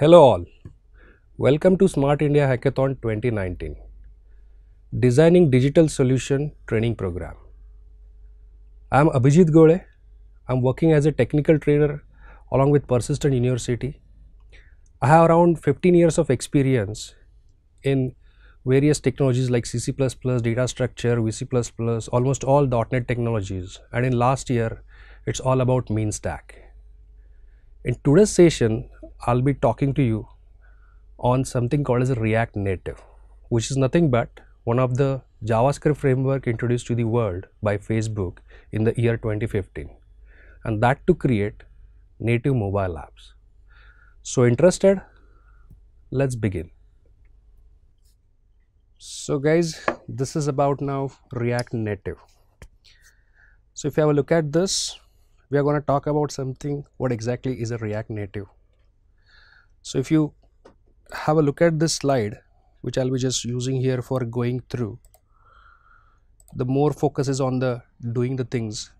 Hello all, welcome to Smart India Hackathon 2019, Designing Digital Solution Training Program. I am Abhijit Gole. I am working as a technical trainer along with Persistent University. I have around 15 years of experience in various technologies like C++, data structure, VC++, almost all .NET technologies, and in last year it's all about MeanStack. In today's session, I'll be talking to you on something called as a React Native, which is nothing but one of the JavaScript framework introduced to the world by Facebook in the year 2015, and that to create native mobile apps. So interested? Let's begin. So guys, this is about now React Native. So if you have a look at this, we are going to talk about something, what exactly is a React Native. So if you have a look at this slide, which I'll be just using here for going through, the more focus is on the doing the things.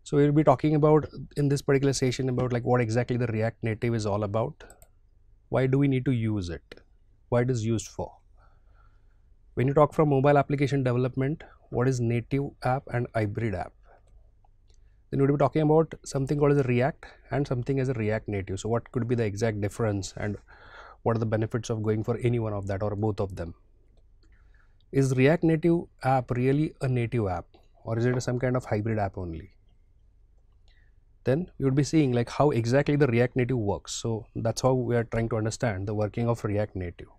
So we'll be talking about in this particular session about like what exactly the React Native is all about. Why do we need to use it? What it is used for? When you talk from mobile application development, what is native app and hybrid app? Then we'll be talking about something called as a React and something as a React Native. So what could be the exact difference and what are the benefits of going for any one of that or both of them? Is React Native app really a native app, or is it some kind of hybrid app only? Then you would be seeing like how exactly the React Native works. So that's how we are trying to understand the working of React Native,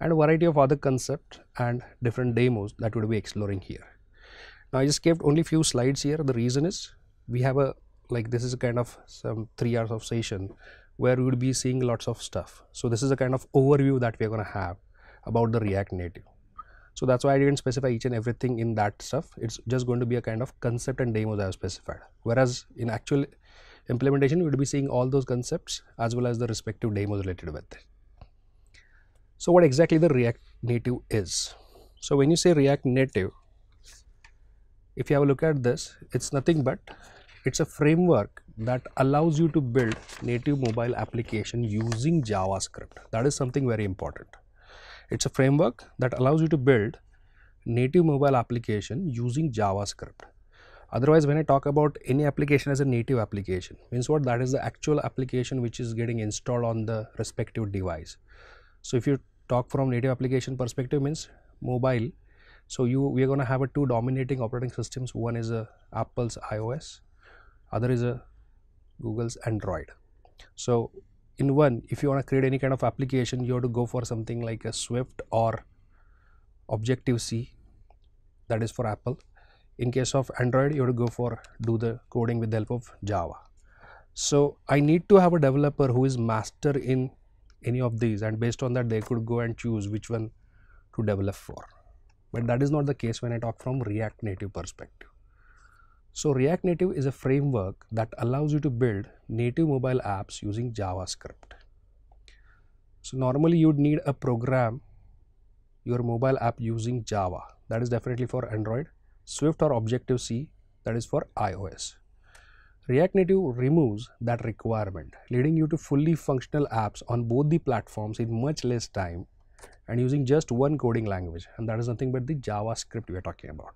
and a variety of other concepts and different demos that we will be exploring here. Now I just kept only few slides here. The reason is we have a this is a kind of some 3 hours of session where we would be seeing lots of stuff. So this is a kind of overview that we are going to have about the React Native. So that's why I didn't specify each and everything in that stuff. It's just going to be a kind of concept and demos I have specified. Whereas in actual implementation, we would be seeing all those concepts as well as the respective demos related with it. So what exactly the React Native is? So when you say React Native, if you have a look at this, it's nothing but it's a framework that allows you to build native mobile application using JavaScript. That is something very important. It's a framework that allows you to build native mobile application using JavaScript. Otherwise, when I talk about any application as a native application, means what? That is the actual application which is getting installed on the respective device. So if you talk from native application perspective, means mobile. So we are going to have a two dominating operating systems. One is Apple's iOS, other is Google's Android. So in one, if you want to create any kind of application, you have to go for something like a Swift or Objective-C, that is for Apple. In case of Android, you have to go for do the coding with the help of Java. So I need to have a developer who is master in any of these, and based on that they could go and choose which one to develop for. But that is not the case when I talk from React Native perspective. So React Native is a framework that allows you to build native mobile apps using JavaScript. So normally you would need a program your mobile app using Java. That is definitely for Android. Swift or Objective-C, that is for iOS. React Native removes that requirement, leading you to fully functional apps on both the platforms in much less time and using just one coding language, and that is nothing but the JavaScript we are talking about.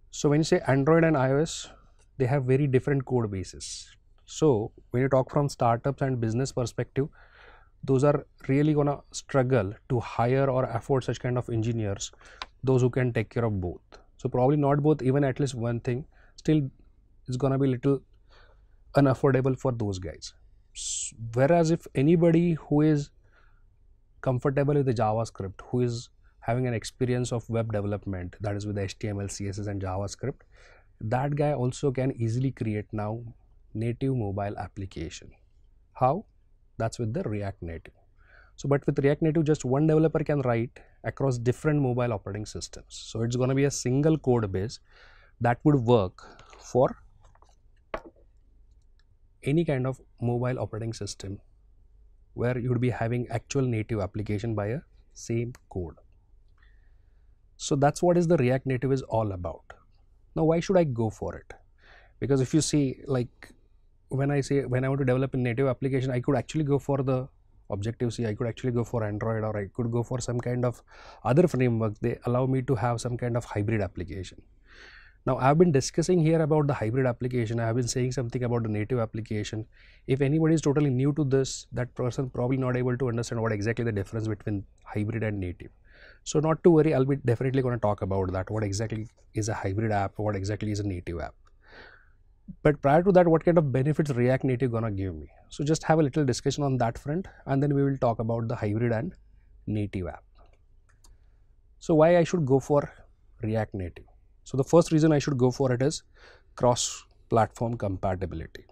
So when you say Android and iOS, they have very different code bases. So when you talk from startups and business perspective, those are really gonna struggle to hire or afford such kind of engineers, those who can take care of both. So probably not both, even at least one thing, still it's gonna be little unaffordable for those guys. Whereas if anybody who is comfortable with the JavaScript, who is having an experience of web development, that is with HTML, CSS and JavaScript, that guy also can easily create now native mobile application. How? That's with the React Native. So but with React Native, just one developer can write across different mobile operating systems. So it's going to be a single code base that would work for any kind of mobile operating system where you would be having actual native application by a same code. So that's what is the React Native is all about. Now why should I go for it? Because if you see, like when I want to develop a native application, I could actually go for the Objective-C, I could actually go for Android, or I could go for some kind of other framework. They allow me to have some kind of hybrid application. Now I've been discussing here about the hybrid application. I have been saying something about the native application. If anybody is totally new to this, that person probably not able to understand what exactly the difference between hybrid and native. So not to worry, I'll be definitely going to talk about that. What exactly is a hybrid app? What exactly is a native app? But prior to that, what kind of benefits React Native gonna give me? So just have a little discussion on that front, and then we will talk about the hybrid and native app. So why I should go for React Native? So the first reason I should go for it is cross-platform compatibility.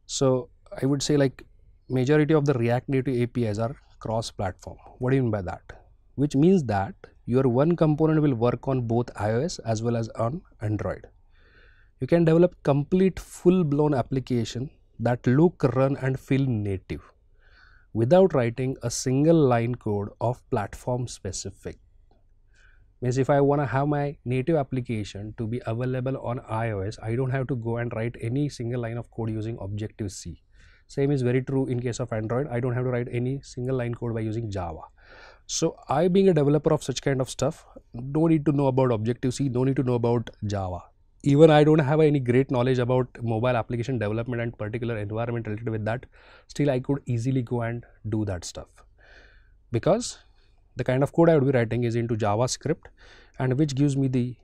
So I would say like majority of the React Native APIs are cross-platform. What do you mean by that? Which means that your one component will work on both iOS as well as on Android. You can develop complete full-blown application that look, run and feel native without writing a single line code of platform specific. Means if I want to have my native application to be available on iOS, I don't have to go and write any single line of code using Objective-C. Same is very true in case of Android. I don't have to write any single line code by using Java. So I, being a developer of such kind of stuff, don't need to know about Objective-C, don't need to know about Java. Even I don't have any great knowledge about mobile application development and particular environment related with that, still I could easily go and do that stuff, because the kind of code I would be writing is into JavaScript, and which gives me the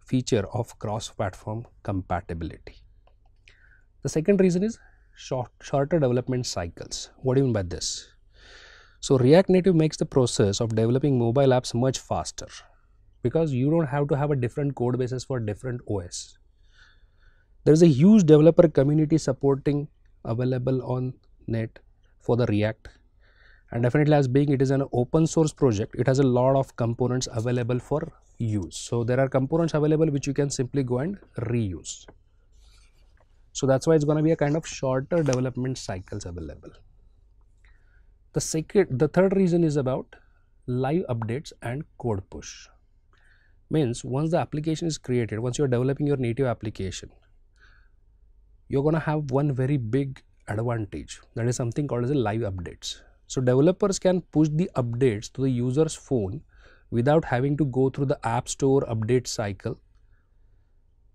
feature of cross-platform compatibility. The second reason is shorter development cycles. What do you mean by this? So React Native makes the process of developing mobile apps much faster, because you don't have to have a different code bases for different OS. There is a huge developer community supporting available on net for the React, and definitely as being it is an open source project, it has a lot of components available for use. So there are components available which you can simply go and reuse. So that's why it's going to be a kind of shorter development cycles available. The third reason is about live updates and code push. Means once the application is created, once you are developing your native application, you're going to have one very big advantage, that is something called as a live updates. So developers can push the updates to the user's phone without having to go through the App Store update cycle.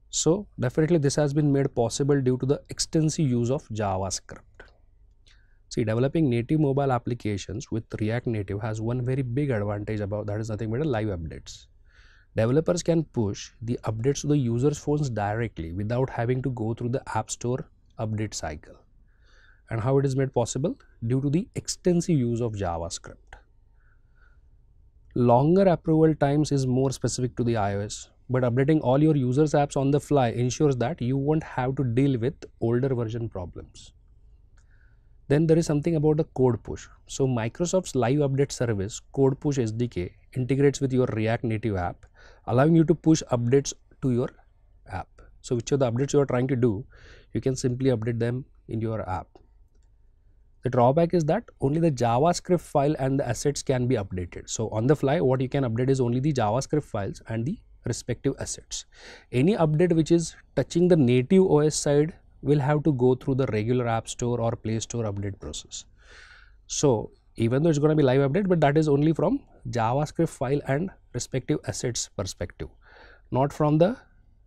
So definitely this has been made possible due to the extensive use of JavaScript. See, developing native mobile applications with React Native has one very big advantage about that is nothing but a live updates. Developers can push the updates to the user's phones directly without having to go through the App Store update cycle. And how it is made possible? Due to the extensive use of JavaScript. Longer approval times is more specific to the iOS, but updating all your users' apps on the fly ensures that you won't have to deal with older version problems. Then there is something about the code push. So Microsoft's live update service, Code Push SDK, integrates with your React Native app, allowing you to push updates to your app. So which are the updates you are trying to do, you can simply update them in your app. The drawback is that only the JavaScript file and the assets can be updated. So on the fly, what you can update is only the JavaScript files and the respective assets. Any update which is touching the native OS side will have to go through the regular App Store or Play Store update process. So even though it's going to be live update, but that is only from JavaScript file and respective assets perspective, not from the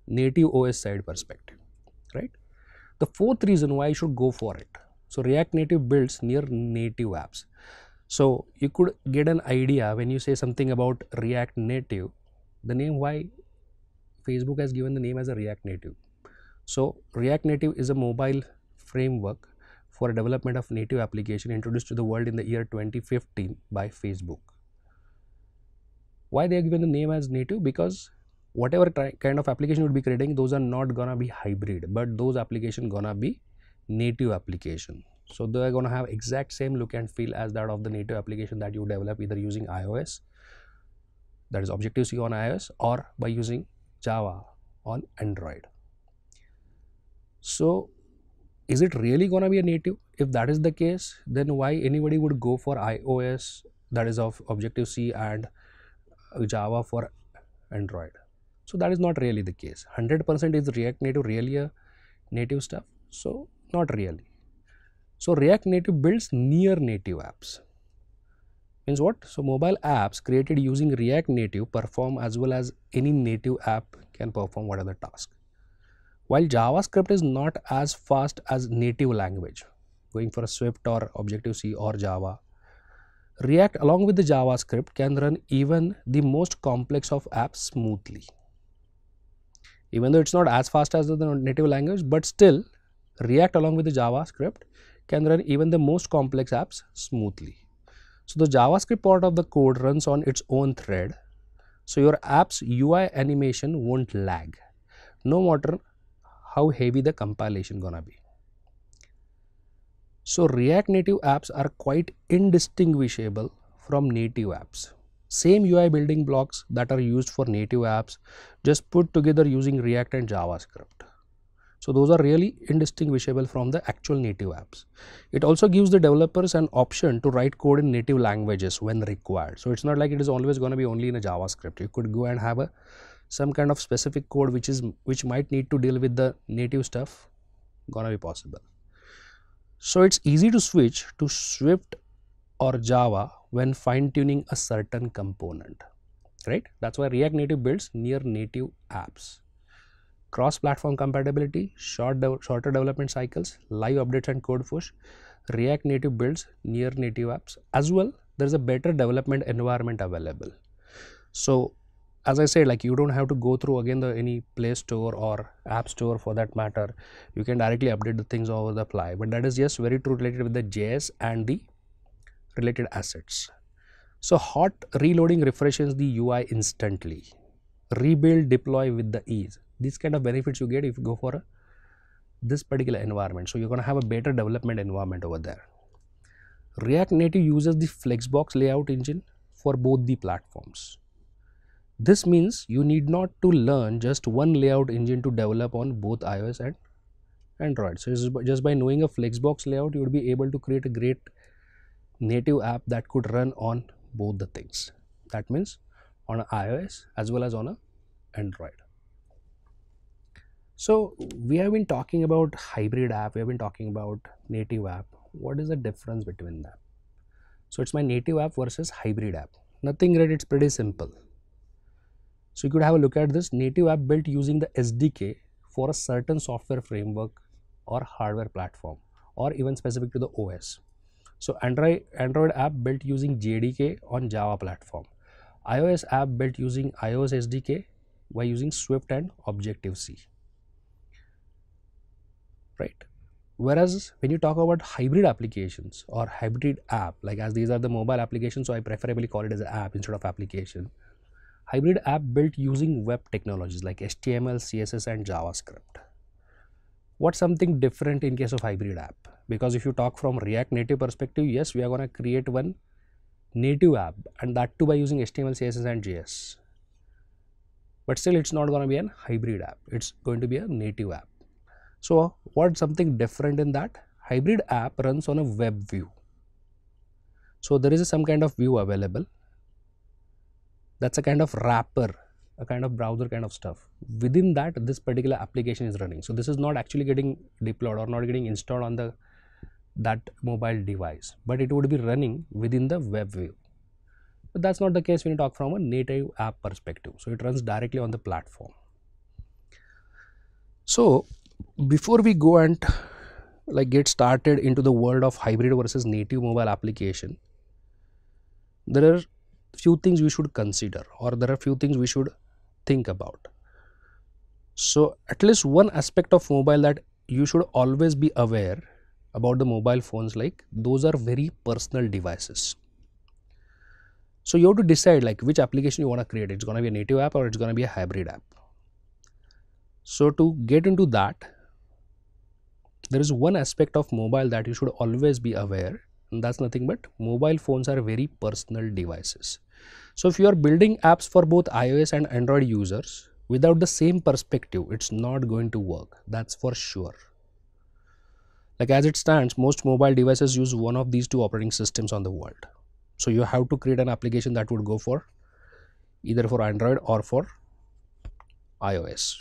native OS side perspective, right? The fourth reason why I should go for it. So React Native builds near native apps. So you could get an idea when you say something about React Native, the name why Facebook has given the name as a React Native. So React Native is a mobile framework for development of native application introduced to the world in the year 2015 by Facebook. Why they are given the name as native? Because whatever kind of application you would be creating, those are not gonna be hybrid, but those applications gonna be native application. So they are gonna have exact same look and feel as that of the native application that you develop either using iOS, that is Objective-C on iOS, or by using Java on Android. So is it really gonna be a native? If that is the case, then why anybody would go for iOS, that is of Objective-C, and Java for Android? So that is not really the case. 100% is React Native really a native stuff? So not really. So React Native builds near native apps. Means what? So mobile apps created using React Native perform as well as any native app can perform whatever task. While JavaScript is not as fast as native language, going for a Swift or Objective-C or Java, React along with the JavaScript can run even the most complex of apps smoothly. Even though it's not as fast as the native language, but still React along with the JavaScript can run even the most complex apps smoothly. So the JavaScript part of the code runs on its own thread, so your app's UI animation won't lag, no matter how heavy the compilation gonna be. So React Native apps are quite indistinguishable from native apps. Same UI building blocks that are used for native apps, just put together using React and JavaScript. So those are really indistinguishable from the actual native apps. It also gives the developers an option to write code in native languages when required. So it's not like it is always going to be only in a JavaScript. You could go and have some kind of specific code which might need to deal with the native stuff, gonna be possible. So it's easy to switch to Swift or Java when fine-tuning a certain component, right? That's why React Native builds near native apps. Cross-platform compatibility, shorter development cycles, live updates and code push. React Native builds near native apps. As well, there is a better development environment available. So as I said, like, you don't have to go through again any Play Store or App Store for that matter. You can directly update the things over the fly. But that is just very true related with the JS and the related assets. So hot reloading refreshes the UI instantly. Rebuild, deploy with the ease. These kind of benefits you get if you go for this particular environment. So you're going to have a better development environment over there. React Native uses the Flexbox layout engine for both the platforms. This means you need not to learn just one layout engine to develop on both iOS and Android. So just by knowing a Flexbox layout, you would be able to create a great native app that could run on both the things. That means on iOS as well as on Android. So we have been talking about hybrid app, we have been talking about native app. What is the difference between them? So it's my native app versus hybrid app. Nothing great, it's pretty simple. So you could have a look at this native app built using the SDK for a certain software framework or hardware platform, or even specific to the OS. So Android app built using JDK on Java platform. iOS app built using iOS SDK by using Swift and Objective-C. Right? Whereas when you talk about hybrid applications or hybrid app, like as these are the mobile applications, so I preferably call it as an app instead of application. Hybrid app built using web technologies like HTML, CSS and JavaScript. What's something different in case of hybrid app? Because if you talk from React Native perspective, yes, we are going to create one native app, and that too by using HTML, CSS and JS. But still it's not going to be an hybrid app, it's going to be a native app. So what's something different in that? Hybrid app runs on a web view. So there is some kind of view available. That's a kind of wrapper, a kind of browser kind of stuff. Within that, this particular application is running. So this is not actually getting deployed or not getting installed on that mobile device, but it would be running within the web view. But that's not the case when you talk from a native app perspective. So it runs directly on the platform. So before we go and get started into the world of hybrid versus native mobile application, there are few things we should consider, or there are few things we should think about. So at least one aspect of mobile that you should always be aware about the mobile phones, like those are very personal devices. So you have to decide like which application you want to create. It's going to be a native app or it's going to be a hybrid app. So to get into that, there is one aspect of mobile that you should always be aware, and that's nothing but mobile phones are very personal devices. So if you are building apps for both iOS and Android users without the same perspective, it's not going to work, that's for sure. Like as it stands, most mobile devices use one of these two operating systems on the world. So you have to create an application that would go for either for Android or for iOS.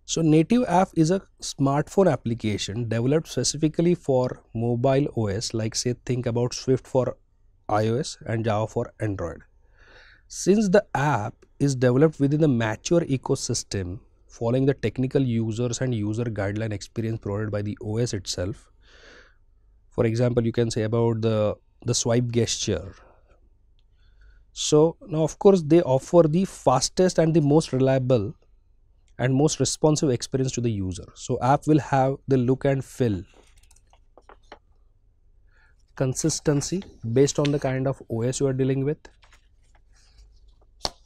So native app is a smartphone application developed specifically for mobile OS, like say think about Swift for iOS and Java for Android. Since the app is developed within the mature ecosystem, following the technical users and user guideline experience provided by the OS itself. For example, you can say about the swipe gesture. So now of course they offer the fastest and the most reliable and most responsive experience to the user. So app will have the look and feel, consistency based on the kind of OS you are dealing with.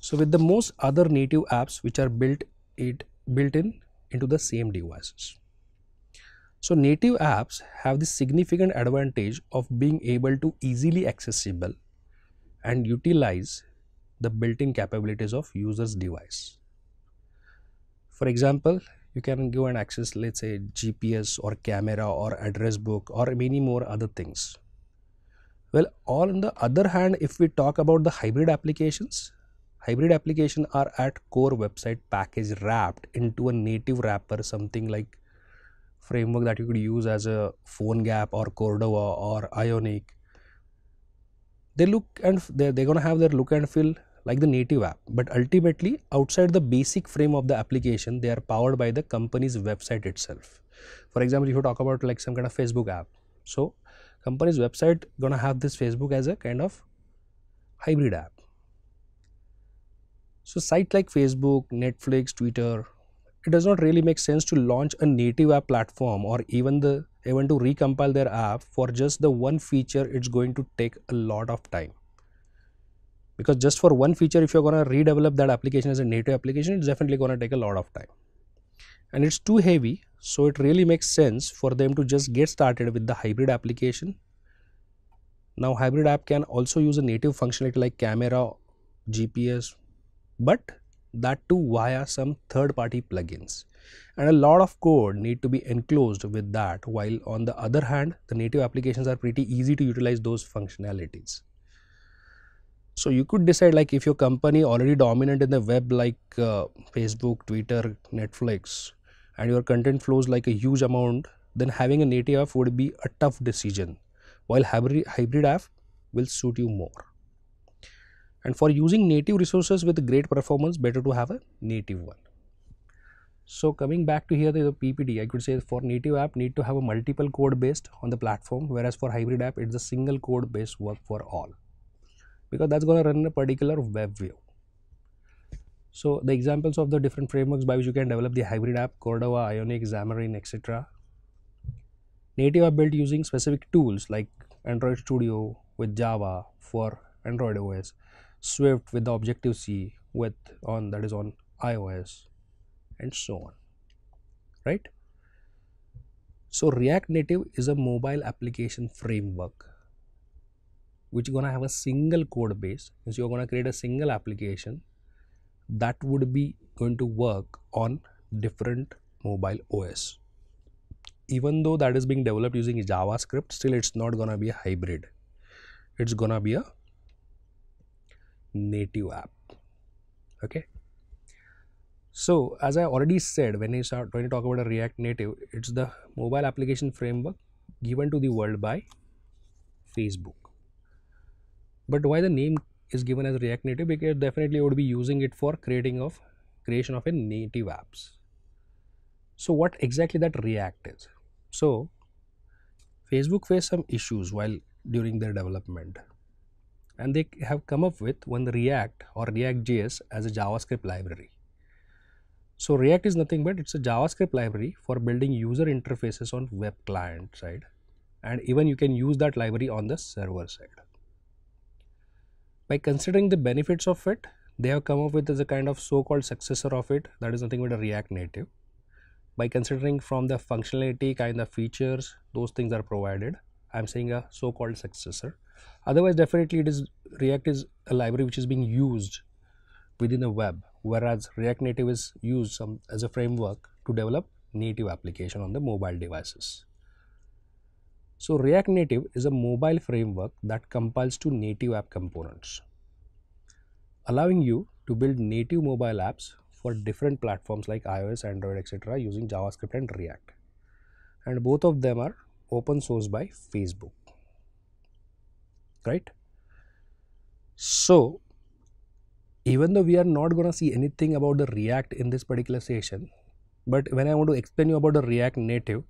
So with the most other native apps which are built in into the same devices. So native apps have the significant advantage of being able to easily accessible and utilize the built-in capabilities of user's device. For example, you can go and access, let's say, GPS or camera or address book or many more other things. Well, on the other hand, if we talk about the hybrid applications are at core website package wrapped into a native wrapper, something like framework that you could use as a PhoneGap or Cordova or Ionic. They look and they're going to have their look and feel like the native app, but ultimately outside the basic frame of the application, they are powered by the company's website itself. For example, if you talk about like some kind of Facebook app, so company's website gonna have this Facebook as a kind of hybrid app. So site like Facebook, Netflix, Twitter, it does not really make sense to launch a native app platform or even to recompile their app for just the one feature. It's going to take a lot of time, because just for one feature, if you're going to redevelop that application as a native application, it's definitely going to take a lot of time and it's too heavy. So it really makes sense for them to just get started with the hybrid application. Now hybrid app can also use a native functionality like camera, GPS, but that too via some third-party plugins, and a lot of code need to be enclosed with that, while on the other hand the native applications are pretty easy to utilize those functionalities. So you could decide, like if your company already dominant in the web like Facebook, Twitter, Netflix, and your content flows like a huge amount, then having a native app would be a tough decision, while hybrid app will suit you more. And for using native resources with great performance, better to have a native one. So coming back to here, the PPT, I could say for native app need to have a multiple code based on the platform, whereas for hybrid app it's a single code based work for all, because that's going to run in a particular web view. So the examples of the different frameworks by which you can develop the hybrid app: Cordova, Ionic, Xamarin, etc. Native are built using specific tools like Android Studio with Java for Android OS, Swift with the Objective-C with on iOS, and so on, right? So React Native is a mobile application framework which is going to have a single code base. So you're going to create a single application that would be going to work on different mobile OS. Even though that is being developed using JavaScript, still it's not going to be a hybrid. It's going to be a native app. Okay. So as I already said, when you talk about a React Native, it's the mobile application framework given to the world by Facebook. But why the name is given as React Native? Because definitely you would be using it for creation of a native apps. So what exactly that React is? So Facebook faced some issues while during their development, and they have come up with one React or React.js as a JavaScript library. So React is nothing but it's a JavaScript library for building user interfaces on web client side, and even you can use that library on the server side. By considering the benefits of it, they have come up with as a kind of so-called successor of it, that is nothing but a React Native. By considering from the functionality, kind of features, those things are provided, I'm saying a so-called successor. Otherwise, definitely React is a library which is being used within the web, whereas React Native is used as a framework to develop native application on the mobile devices. So React Native is a mobile framework that compiles to native app components, allowing you to build native mobile apps for different platforms like iOS, Android, etc. using JavaScript and React, and both of them are open source by Facebook, right? So even though we are not going to see anything about the React in this particular session, but when I want to explain you about the React Native,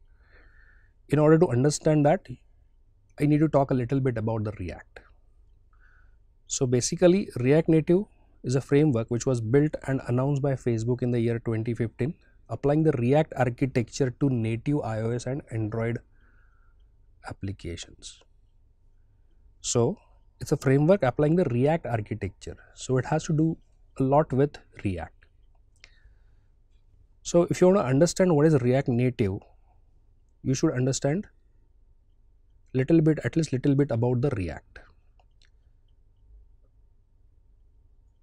in order to understand that, I need to talk a little bit about the React. So basically, React Native is a framework which was built and announced by Facebook in the year 2015, applying the React architecture to native iOS and Android applications. So it's a framework applying the React architecture, so it has to do a lot with React. So if you want to understand what is React Native, you should understand little bit, at least little bit about the React.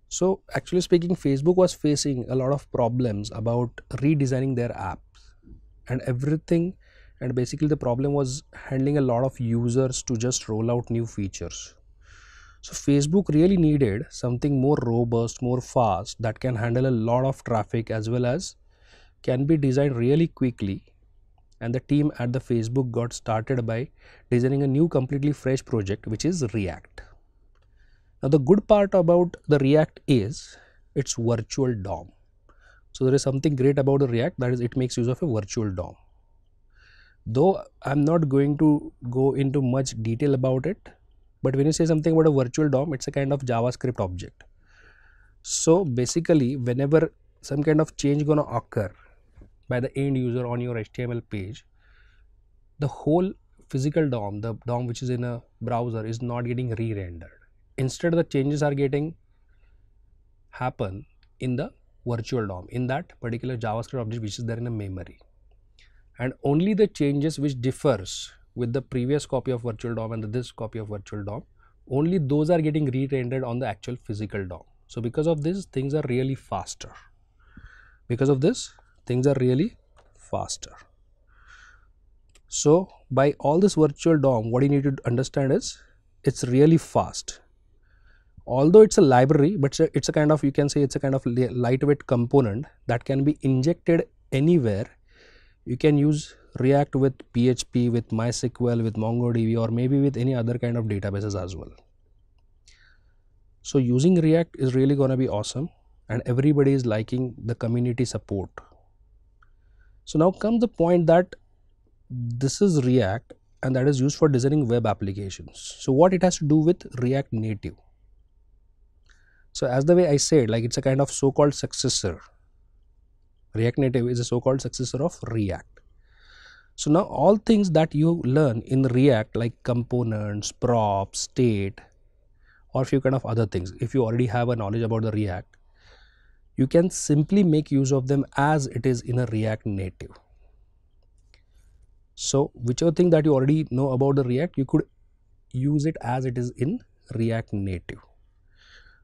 So actually speaking, Facebook was facing a lot of problems about redesigning their apps and everything, and basically the problem was handling a lot of users to just roll out new features. So Facebook really needed something more robust, more fast, that can handle a lot of traffic as well as can be designed really quickly. And the team at the Facebook got started by designing a new completely fresh project, which is React. Now the good part about the React is it's virtual DOM. So there is something great about the React, that is it makes use of a virtual DOM. Though I'm not going to go into much detail about it, but when you say something about a virtual DOM, it's a kind of JavaScript object. So basically, whenever some kind of change gonna occur by the end user on your HTML page, the whole physical DOM, the DOM which is in a browser, is not getting re-rendered. Instead, the changes are getting happen in the virtual DOM, in that particular JavaScript object which is there in a memory. And only the changes which differs with the previous copy of virtual DOM and this copy of virtual DOM, only those are getting re-rendered on the actual physical DOM. So because of this, things are really faster. So by all this virtual DOM, what you need to understand is it's really fast. Although it's a library, but it's a kind of, you can say it's a kind of lightweight component that can be injected anywhere. You can use React with PHP, with MySQL, with MongoDB, or maybe with any other kind of databases as well. So using React is really going to be awesome, and everybody is liking the community support. So now comes the point that this is React and that is used for designing web applications. So what it has to do with React Native? So as the way I said, like it's a kind of so-called successor. React Native is a so-called successor of React. So now all things that you learn in React, like components, props, state, or a few kind of other things, if you already have a knowledge about the React, you can simply make use of them as it is in a React Native. So whichever thing that you already know about the React, you could use it as it is in React Native.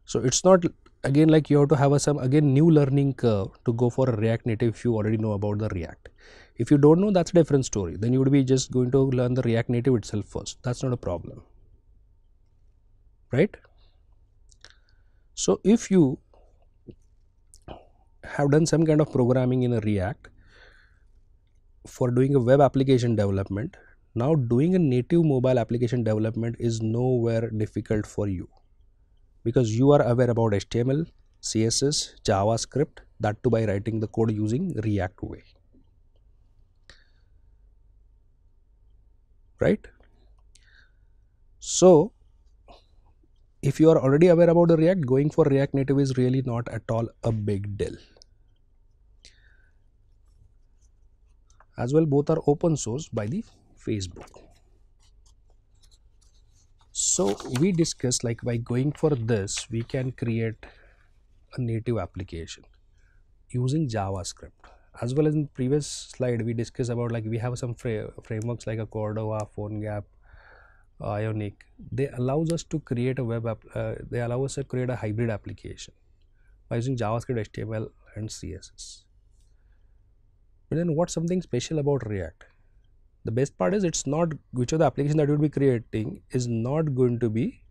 So it's not again like you have to have some new learning curve to go for a React Native if you already know about the React. If you don't know, that's a different story. Then you would be just going to learn the React Native itself first. That's not a problem, right? So if you have done some kind of programming in a React for doing a web application development, now doing a native mobile application development is nowhere difficult for you, because you are aware about HTML, CSS, JavaScript, that too by writing the code using React way, right? So if you are already aware about the React, going for React Native is really not at all a big deal. As well, both are open source by the Facebook. So we discussed, like by going for this, we can create a native application using JavaScript. As well as in previous slide, we discussed about like we have some frameworks like a Cordova, PhoneGap, Ionic. They allows us to create a web app. They allow us to create a hybrid application by using JavaScript, HTML, and CSS. But then what's something special about React? The best part is it's not, which of the application that you will be creating is not going to be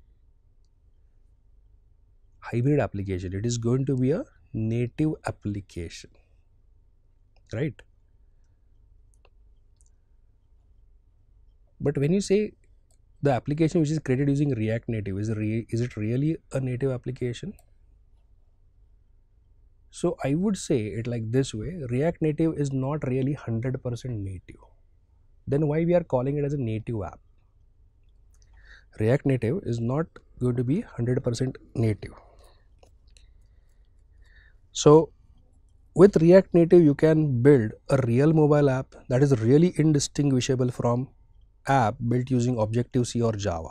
hybrid application. It is going to be a native application, right? But when you say the application which is created using React Native, is it really a native application? So I would say it like this way: React Native is not really 100% native. Then why we are calling it as a native app? React Native is not going to be 100% native. So with React Native, you can build a real mobile app that is really indistinguishable from app built using Objective-C or Java.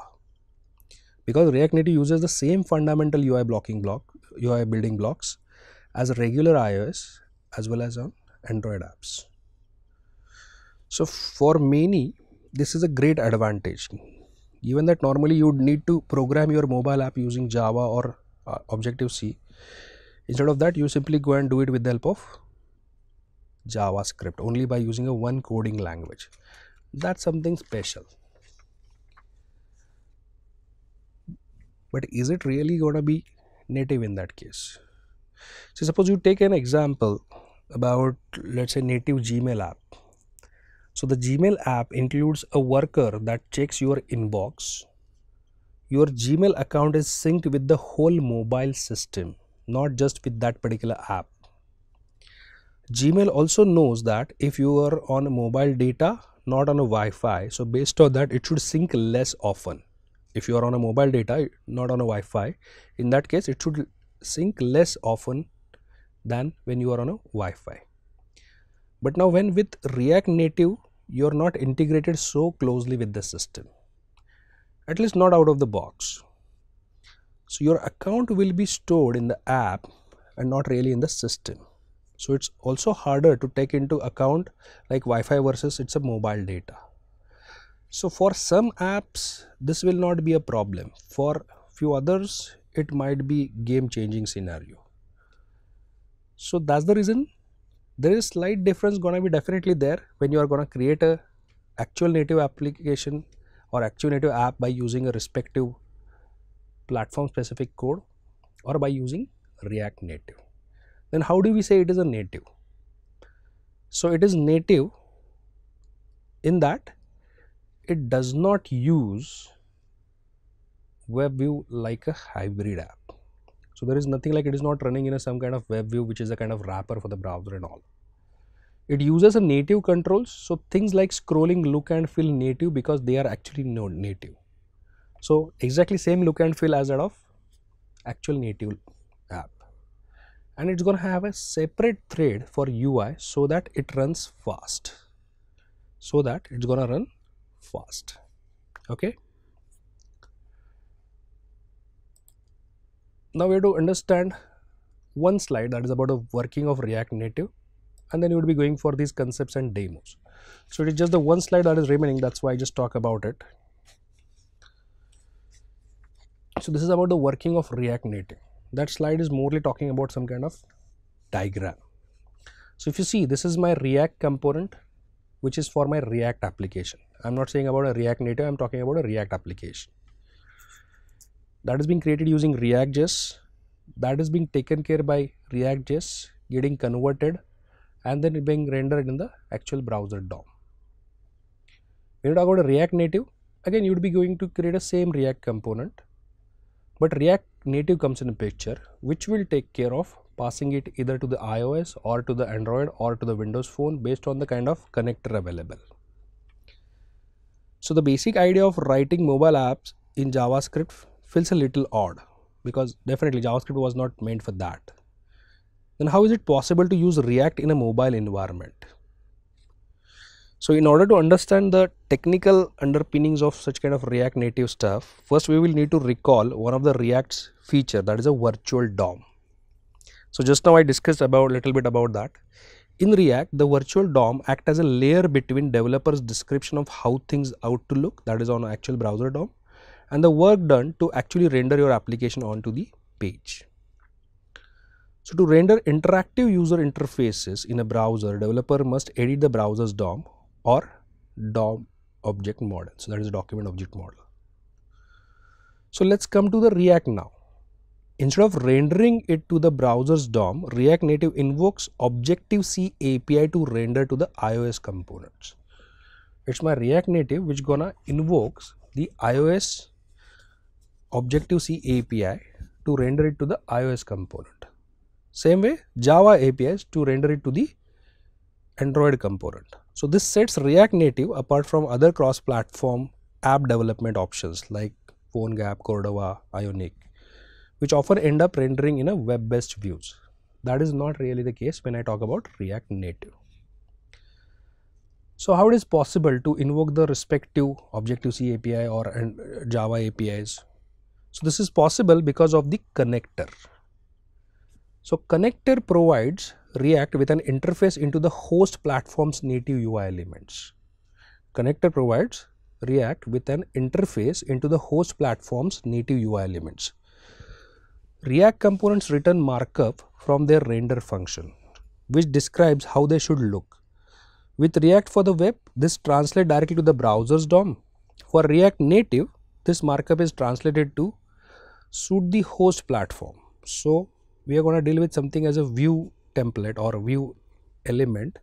Because React Native uses the same fundamental UI building blocks as regular iOS as well as on Android apps. So for many, this is a great advantage. Given that normally you would need to program your mobile app using Java or Objective-C, instead of that you simply go and do it with the help of JavaScript, only by using a one coding language. That's something special. But is it really going to be native in that case? So suppose you take an example about, let's say, native Gmail app. So the Gmail app includes a worker that checks your inbox. Your Gmail account is synced with the whole mobile system, not just with that particular app. Gmail also knows that if you are on mobile data, not on a Wi-Fi, so based on that it should sync less often. If you are on a mobile data, not on a Wi-Fi, in that case it should sync less often than when you are on a Wi-Fi. But now when with React Native, you are not integrated so closely with the system, at least not out of the box. So your account will be stored in the app and not really in the system. So it's also harder to take into account like Wi-Fi versus it's a mobile data. So for some apps, this will not be a problem. For few others, it might be game-changing scenario. So that's the reason there is slight difference going to be definitely there when you are going to create a actual native application or actual native app by using a respective platform specific code or by using React Native. Then how do we say it is a native? So it is native in that it does not use web view like a hybrid app. So there is nothing like it is not running in some kind of web view which is a kind of wrapper for the browser and all. It uses a native controls, so things like scrolling look and feel native because they are actually not native. So exactly same look and feel as that of actual native app. And it's going to have a separate thread for UI so that it runs fast. Okay. Now we have to understand one slide that is about the working of React Native, and then you would be going for these concepts and demos. So it is just the one slide that is remaining, that's why I just talk about it. So this is about the working of React Native. That slide is morely talking about some kind of diagram. So if you see, this is my React component which is for my React application. I'm not saying about a React Native, I'm talking about a React application. That is being created using React.js, that is being taken care by React.js, getting converted and then being rendered in the actual browser DOM. When you talk about a React Native, again you would be going to create a same React component, but React Native comes in a picture which will take care of passing it either to the iOS or to the Android or to the Windows phone based on the kind of connector available. So the basic idea of writing mobile apps in JavaScript feels a little odd because definitely JavaScript was not meant for that. Then how is it possible to use React in a mobile environment? So in order to understand the technical underpinnings of such kind of React Native stuff, first we will need to recall one of the React's feature, that is a virtual DOM. So just now I discussed about little bit about that. In React, the virtual DOM act as a layer between developer's description of how things out to look, that is on actual browser DOM, and the work done to actually render your application onto the page. So to render interactive user interfaces in a browser, developer must edit the browser's DOM or DOM object model. So that is document object model. So let's come to the React now. Instead of rendering it to the browser's DOM, React Native invokes Objective-C API to render to the iOS components. It's my React Native which gonna invokes the iOS Objective-C API to render it to the iOS component. Same way Java APIs to render it to the Android component. So this sets React Native apart from other cross-platform app development options like PhoneGap, Cordova, Ionic, which often end up rendering in a web-based views. That is not really the case when I talk about React Native. So how it is possible to invoke the respective Objective-C API or Java APIs? So this is possible because of the connector. So connector provides React with an interface into the host platform's native UI elements. Connector provides React with an interface into the host platform's native UI elements. React components return markup from their render function, which describes how they should look. With React for the web, this translates directly to the browser's DOM. For React Native, this markup is translated to suit the host platform. So we are going to deal with something as a view template or view element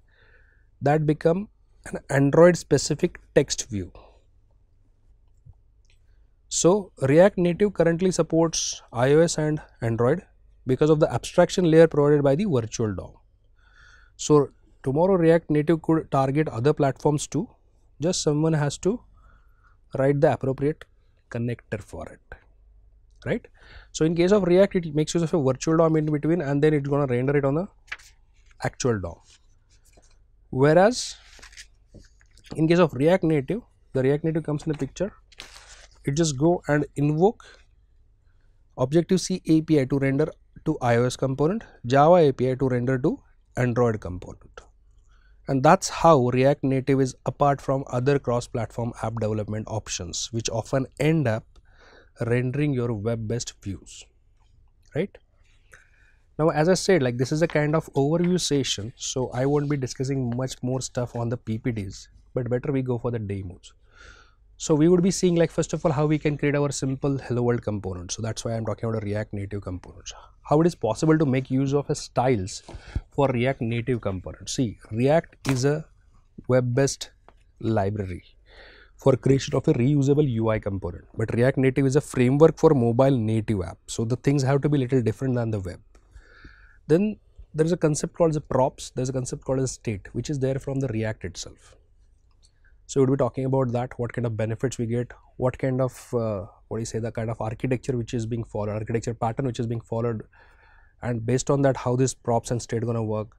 that become an Android specific text view. So React Native currently supports iOS and Android because of the abstraction layer provided by the virtual DOM. So tomorrow React Native could target other platforms too. Just someone has to write the appropriate connector for it, right? So in case of React, it makes use of a virtual DOM in between, and then it's going to render it on the actual DOM. Whereas in case of React Native, the React Native comes in the picture. It just go and invoke Objective-C API to render to iOS component, Java API to render to Android component. And that's how React Native is apart from other cross-platform app development options, which often end up rendering your web-based views, right? Now, as I said, like this is a kind of overview session, so I won't be discussing much more stuff on the PPTs, but better we go for the demos. So we would be seeing, like, first of all, how we can create our simple hello world component. So that's why I'm talking about a React Native components. How it is possible to make use of a styles for React Native components. See, React is a web-based library for creation of a reusable UI component, but React Native is a framework for mobile native app. So the things have to be little different than the web. Then there is a concept called the props. There's a concept called as state, which is there from the React itself. So we'll be talking about that, what kind of benefits we get, what kind of the kind of architecture which is being followed, architecture pattern which is being followed, and based on that, how this props and state gonna work.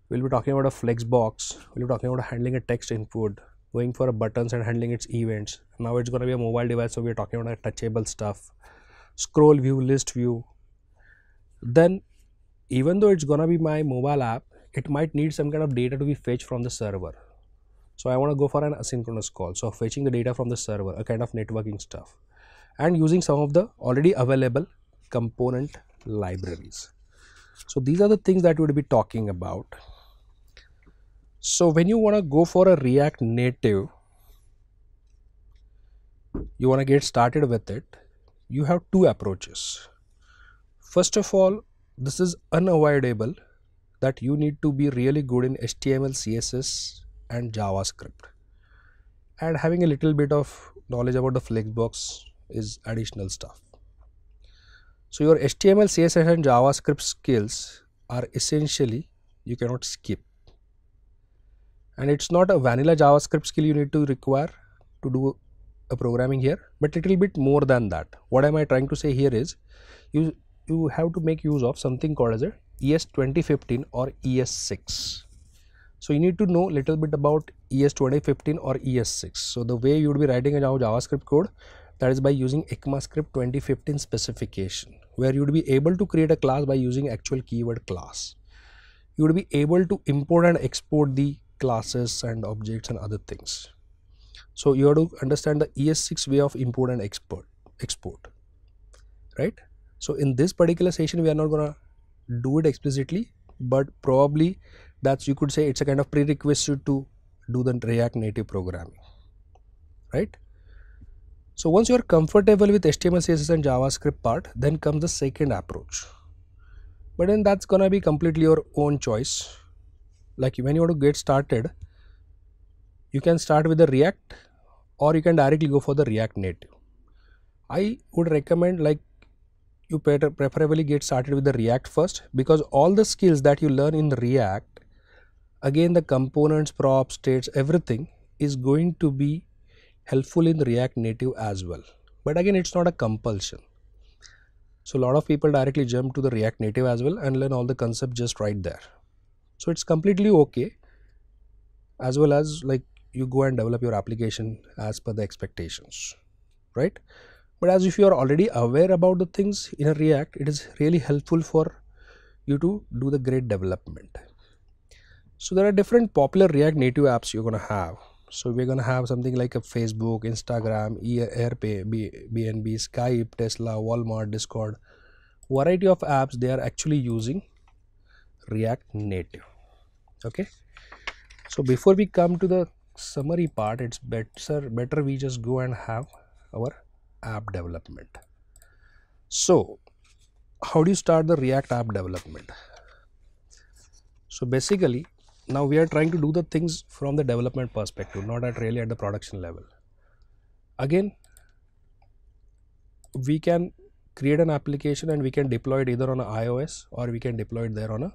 We'll be talking about a flexbox. We'll be talking about handling a text input, going for a buttons and handling its events. Now it's gonna be a mobile device, so we're talking about a touchable stuff, scroll view, list view. Then even though it's gonna be my mobile app, it might need some kind of data to be fetched from the server. So I want to go for an asynchronous call. So fetching the data from the server, a kind of networking stuff, and using some of the already available component libraries. So these are the things that we would be talking about. So when you want to go for a React Native, you want to get started with it, you have two approaches. First of all, this is unavoidable that you need to be really good in HTML, CSS and JavaScript, and having a little bit of knowledge about the flexbox is additional stuff. So your HTML, CSS and JavaScript skills are essentially you cannot skip, and it's not a vanilla JavaScript skill you need to require to do a programming here, but little bit more than that. What am I trying to say here is you have to make use of something called as a ES 2015 or ES6. So you need to know little bit about ES 2015 or ES6. So the way you would be writing a JavaScript code, that is by using ECMAScript 2015 specification, where you would be able to create a class by using actual keyword class. You would be able to import and export the classes and objects and other things. So you have to understand the ES6 way of import and export, right? So in this particular session, we are not gonna do it explicitly, but probably that's, you could say, it's a kind of prerequisite to do the React Native programming, right? So once you are comfortable with HTML, CSS and JavaScript part, then comes the second approach. But then that's gonna be completely your own choice. Like when you want to get started, you can start with the React or you can directly go for the React Native. I would recommend like you better preferably get started with the React first, because all the skills that you learn in React, again the components, props, states, everything is going to be helpful in React Native as well. But again, it's not a compulsion. So a lot of people directly jump to the React Native as well and learn all the concepts just right there. So it's completely okay, as well as like you go and develop your application as per the expectations, right? But as if you are already aware about the things in a React, it is really helpful for you to do the great development. So there are different popular React Native apps you're gonna have. So we're gonna have something like a Facebook, Instagram, Airpay, BNB, Skype, Tesla, Walmart, Discord. Variety of apps they are actually using React Native. Okay. So before we come to the summary part, it's better we just go and have our app development. So how do you start the React app development? So basically, now we are trying to do the things from the development perspective, not really at the production level. Again, we can create an application and we can deploy it either on a iOS or we can deploy it there on a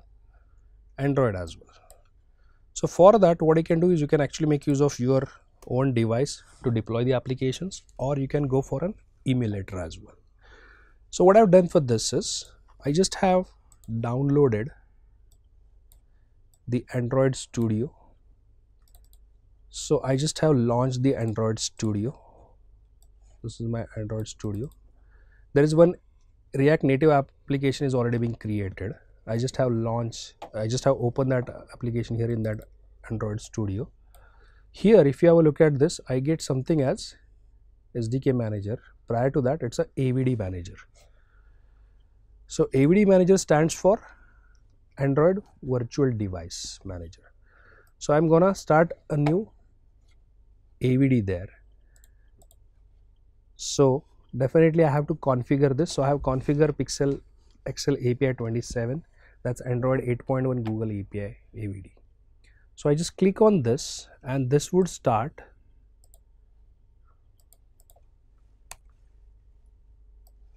Android as well. So for that, what you can do is you can actually make use of your own device to deploy the applications, or you can go for an emulator as well. So what I've done for this is I just have downloaded the Android Studio. So I just have launched the Android Studio. This is my Android Studio. There is one React Native application is already being created. I just have opened that application here in that Android Studio. Here, if you have a look at this, I get something as SDK manager. Prior to that, it's a AVD manager. So AVD manager stands for Android Virtual Device Manager. So I'm gonna start a new AVD there. So definitely I have to configure this. So I have configured Pixel XL API 27. That's Android 8.1 Google API AVD. So I just click on this and this would start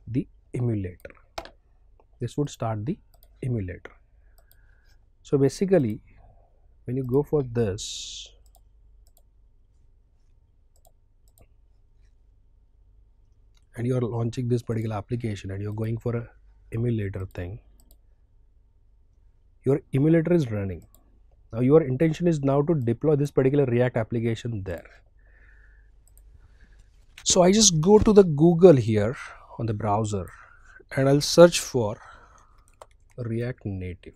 the emulator. This would start the emulator. So basically, when you go for this, and you are launching this particular application and you're going for a emulator thing, your emulator is running. Now your intention is now to deploy this particular React application there. So I just go to the Google here on the browser and I'll search for React Native.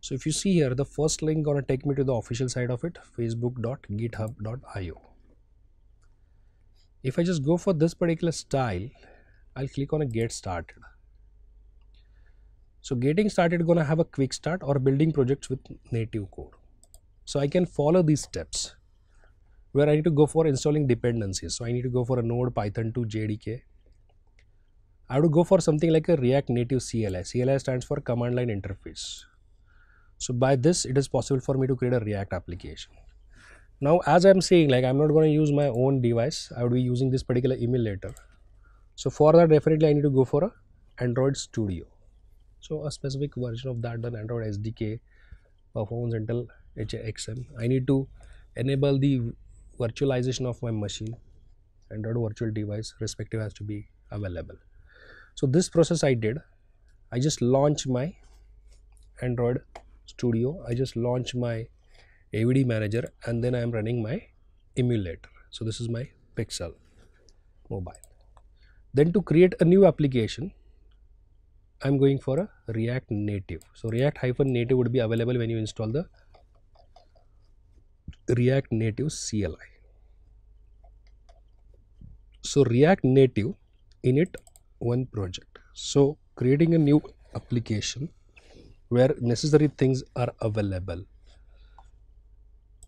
So if you see here, the first link gonna take me to the official site of it, facebook.github.io. If I just go for this particular style, I'll click on a get started. So getting started gonna have a quick start or building projects with native code. So I can follow these steps where I need to go for installing dependencies. So I need to go for a Node, Python 2, JDK. I have to go for something like a React Native CLI. CLI stands for command line interface. So by this, it is possible for me to create a React application. Now, as I'm saying, like I'm not going to use my own device. I would be using this particular emulator. So for that, definitely I need to go for a Android Studio. So a specific version of that, the Android SDK, performance Intel HAXM. I need to enable the virtualization of my machine. Android virtual device respective has to be available. So this process I did. I just launched my Android Studio. I just launched my AVD manager and then I am running my emulator. So this is my Pixel mobile. Then to create a new application, I'm going for a React Native. So React-Native would be available when you install the React Native CLI. So React Native init one project. So creating a new application where necessary things are available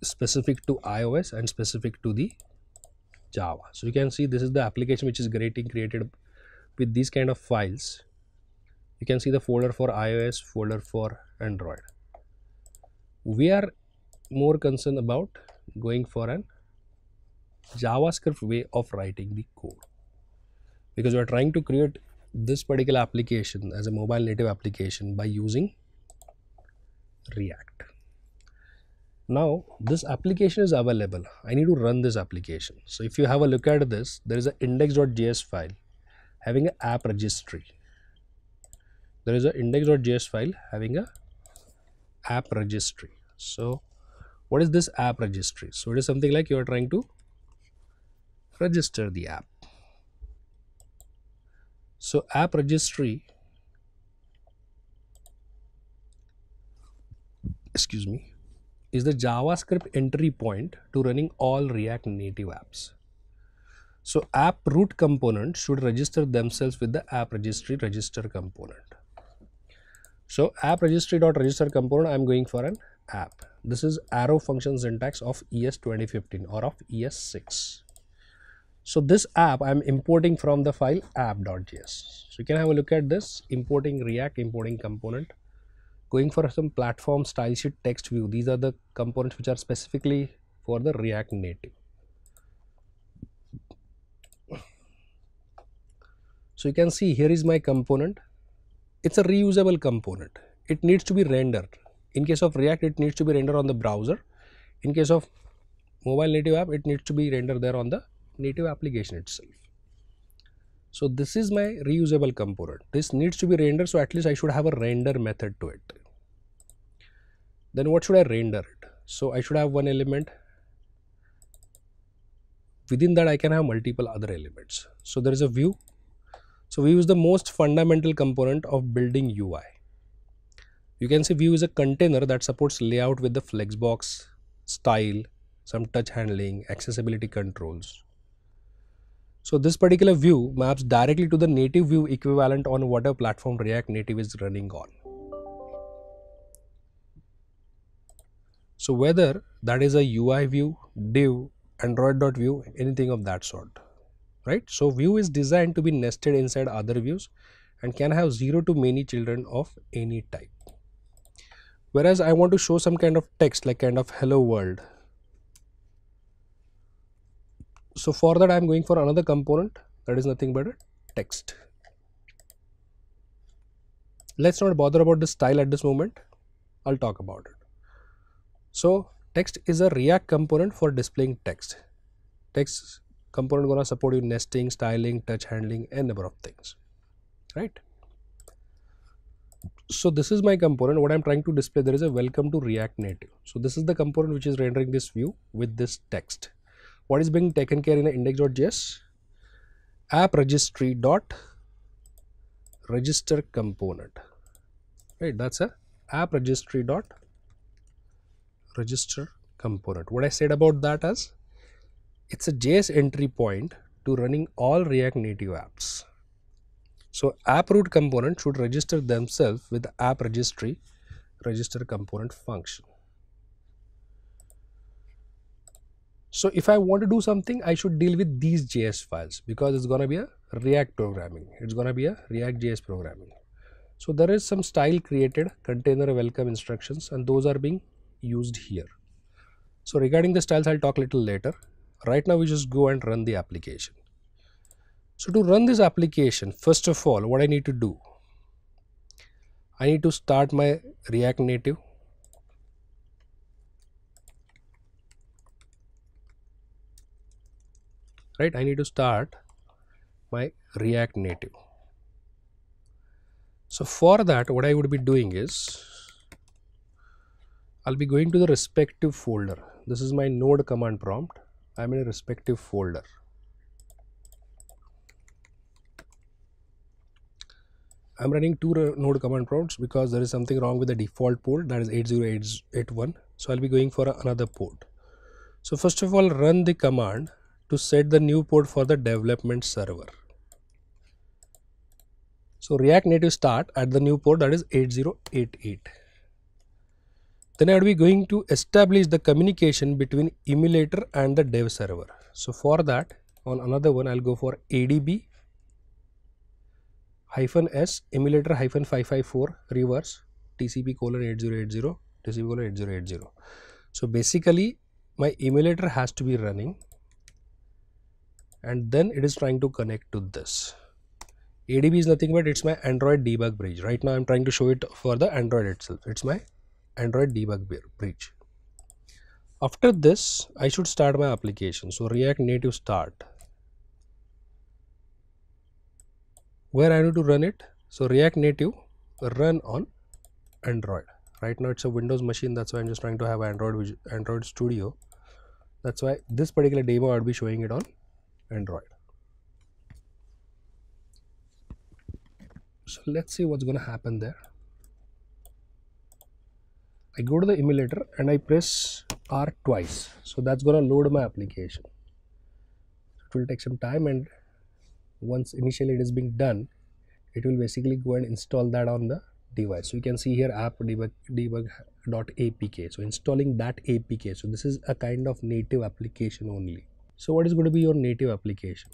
specific to iOS and specific to the Java. So you can see this is the application which is getting created with these kind of files. You can see the folder for iOS, folder for Android. We are more concerned about going for an JavaScript way of writing the code, because we are trying to create this particular application as a mobile native application by using React. Now this application is available. I need to run this application. So if you have a look at this, there is an index.js file having an app registry. There is an index.js file having a app registry. So what is this app registry? So it is something like you are trying to register the app. So app registry, excuse me, is the JavaScript entry point to running all React Native apps. So app root component should register themselves with the app registry register component. So app registry.register component, I am going for an app. This is arrow function syntax of ES 2015 or of ES 6. So this app I am importing from the file app.js. So you can have a look at this, importing React, importing component, going for some platform style sheet text view. These are the components which are specifically for the React Native. So you can see here is my component. It's a reusable component. It needs to be rendered. In case of React, it needs to be rendered on the browser. In case of mobile native app, it needs to be rendered there on the native application itself. So this is my reusable component. This needs to be rendered, so at least I should have a render method to it. Then what should I render it? So I should have one element. Within that I can have multiple other elements. So there is a view. So view is the most fundamental component of building UI. You can see view is a container that supports layout with the flexbox, style, some touch handling, accessibility controls. So this particular view maps directly to the native view equivalent on whatever platform React Native is running on. So whether that is a UI view, div, Android.view, anything of that sort, right? So view is designed to be nested inside other views and can have 0 to many children of any type. Whereas I want to show some kind of text like kind of hello world. So for that I am going for another component that is nothing but a text. Let's not bother about the style at this moment. I'll talk about it. So text is a React component for displaying text. Text component gonna support you nesting, styling, touch handling, and number of things, right? So this is my component. What I'm trying to display, there is a welcome to React Native. So this is the component which is rendering this view with this text. What is being taken care in the index.js? App registry dot register component, right? That's a app registry dot register component. What I said about that is it's a JS entry point to running all React Native apps. So app root component should register themselves with the app registry register component function. So if I want to do something, I should deal with these JS files because it's going to be a React programming. It's going to be a React JS programming. So there is some style created, container welcome instructions, and those are being used here. So regarding the styles, I'll talk a little later. Right now we just go and run the application. So to run this application, first of all, what I need to do, I need to start my React Native. Right, I need to start my React Native. So for that, what I would be doing is, I'll be going to the respective folder. This is my node command prompt. I'm in a respective folder. I'm running two node command prompts because there is something wrong with the default port, that is 80881. So I'll be going for another port. So first of all, run the command to set the new port for the development server. So React Native start at the new port, that is 8088. Then I will be going to establish the communication between emulator and the dev server. So for that, on another one I'll go for ADB -S emulator -554 reverse TCP:8080 TCP:8080. So basically my emulator has to be running and then it is trying to connect to this. ADB is nothing but it's my Android debug bridge. Right now I'm trying to show it for the Android itself. It's my Android debug bridge. After this I should start my application. So React Native start. Where I need to run it? So React Native run on Android. Right now it's a Windows machine, that's why I'm just trying to have Android Studio. That's why this particular demo I'll be showing it on Android. So let's see what's going to happen there. I go to the emulator and I press R twice. So that's going to load my application. It will take some time, and once initially it is being done, it will basically go and install that on the device. So you can see here app debug.apk. So installing that APK. So this is a kind of native application only. So what is going to be your native application?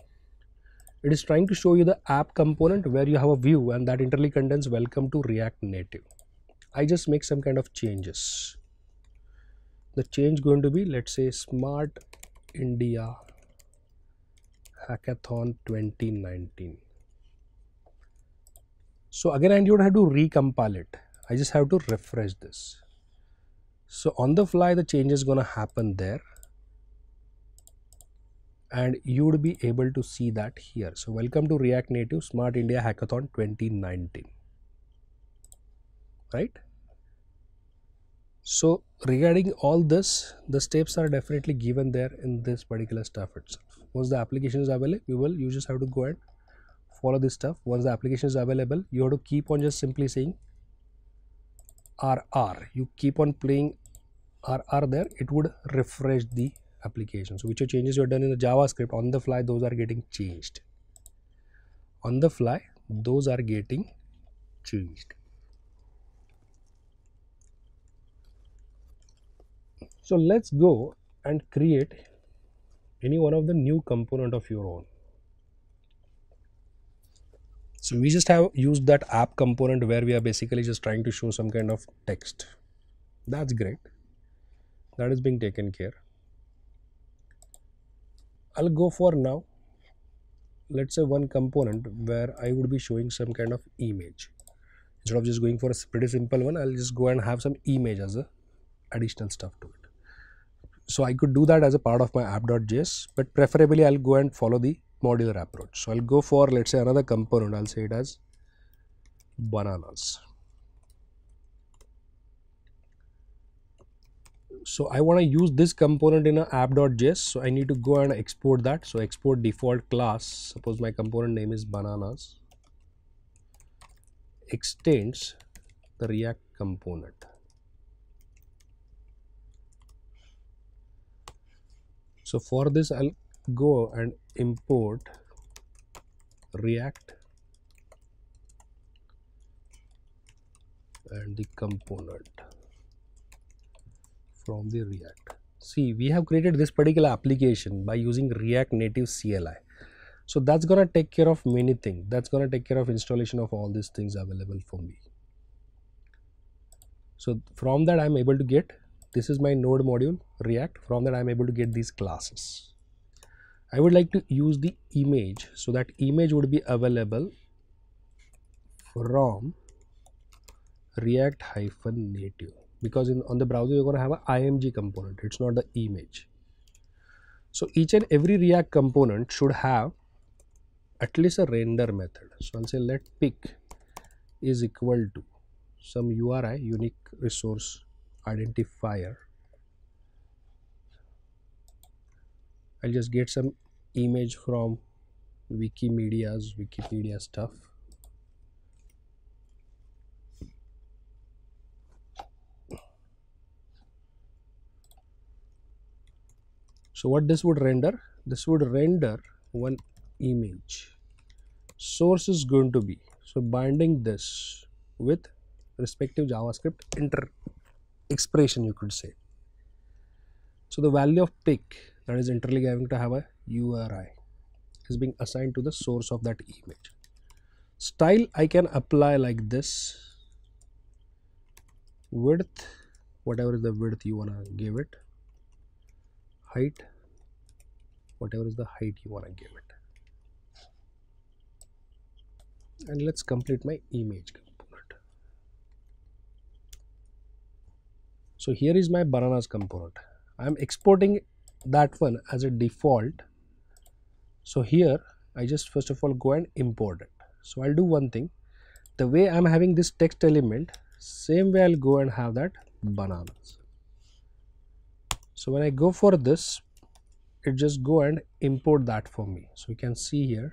It is trying to show you the app component where you have a view, and that internally contains welcome to React Native. I just make some kind of changes. The change going to be, let's say, Smart India Hackathon 2019. So again I don't have to recompile it. I just have to refresh this. So on the fly the change is going to happen there, and you would be able to see that here. So welcome to React Native Smart India Hackathon 2019, right? So regarding all this, the steps are definitely given there in this particular stuff itself. Once the application is available, you just have to go and follow this stuff. Once the application is available, you have to keep on just simply saying RR. You keep on playing RR there, it would refresh the application. So whichever changes you have done in the JavaScript, on the fly those are getting changed. On the fly those are getting changed. So let's go and create any one of the new component of your own. So we just have used that app component where we are basically just trying to show some kind of text. That's great. That is being taken care. I'll go for now, let's say, one component where I would be showing some kind of image. Instead of just going for a pretty simple one, I'll just go and have some image as a additional stuff to it. So I could do that as a part of my app.js, but preferably I'll go and follow the modular approach. So I'll go for, let's say, another component. I'll say it as bananas. So I want to use this component in a app.js, so I need to go and export that. So export default class, suppose my component name is bananas, extends the React component. So for this I'll go and import React and the component from the React. See, we have created this particular application by using React Native CLI. So that's gonna take care of many things. That's gonna take care of installation of all these things available for me. So from that I'm able to get, this is my node module React. From that I'm able to get these classes. I would like to use the image, so that image would be available from React-Native, because on the browser you're going to have an IMG component, it's not the image. So each and every React component should have at least a render method. So I'll say let pick is equal to some URI, unique resource identifier. I'll just get some image from Wikipedia stuff. So what this would render? This would render one image. Source is going to be, so binding this with respective JavaScript expression, you could say. So the value of pick, that is internally going to have a URI. is being assigned to the source of that image. Style I can apply like this. Width, whatever is the width you want to give it. Height, whatever is the height you want to give it. And let's complete my image component. So here is my bananas component. I am exporting that one as a default. So here I just first of all go and import it. So I'll do one thing. The way I'm having this text element, same way I'll go and have that bananas. So when I go for this, it just go and import that for me. So you can see here,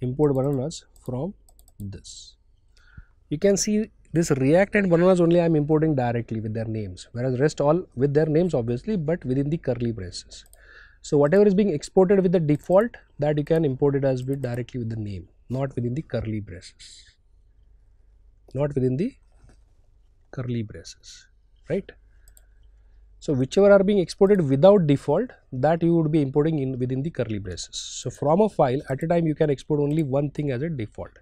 import bananas from this. You can see this React and bananas only I am importing directly with their names, whereas rest all with their names obviously, but within the curly braces. So whatever is being exported with the default, that you can import it as with directly with the name, not within the curly braces. Not within the curly braces, right? So whichever are being exported without default, that you would be importing in within the curly braces. So from a file at a time you can export only one thing as a default.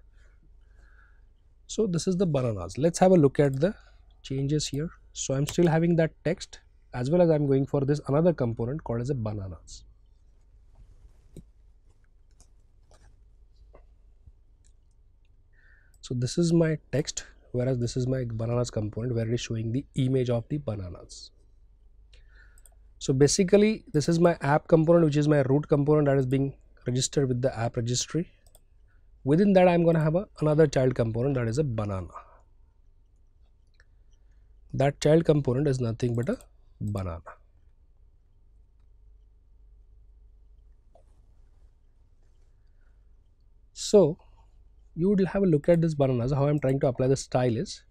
So this is the bananas. Let's have a look at the changes here. So I'm still having that text, as well as I'm going for this another component called as a bananas. So this is my text, whereas this is my bananas component where it is showing the image of the bananas. So basically this is my app component, which is my root component that is being registered with the app registry. Within that I'm going to have another child component that is a banana. That child component is nothing but a banana. So you would have a look at this bananas. How I'm trying to apply the style is,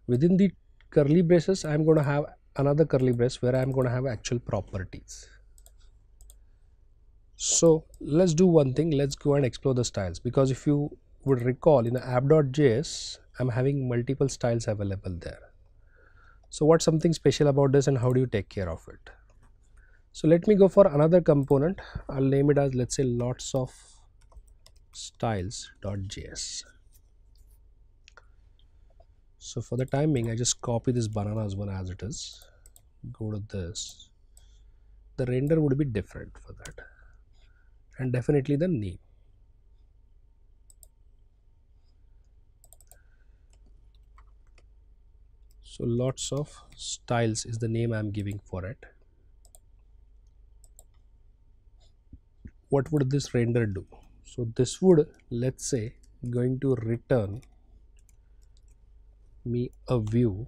within the curly braces I'm going to have another curly brace where I'm going to have actual properties. So let's do one thing, let's go and explore the styles, because if you would recall in the app.js I'm having multiple styles available there. So what's something special about this and how do you take care of it? So let me go for another component. I'll name it as, let's say, lots of styles.js. So for the time being I just copy this bananas one as it is, go to this, the render would be different for that, and definitely the name. So lots of styles is the name I'm giving for it. What would this render do? So this would, let's say, going to return me a view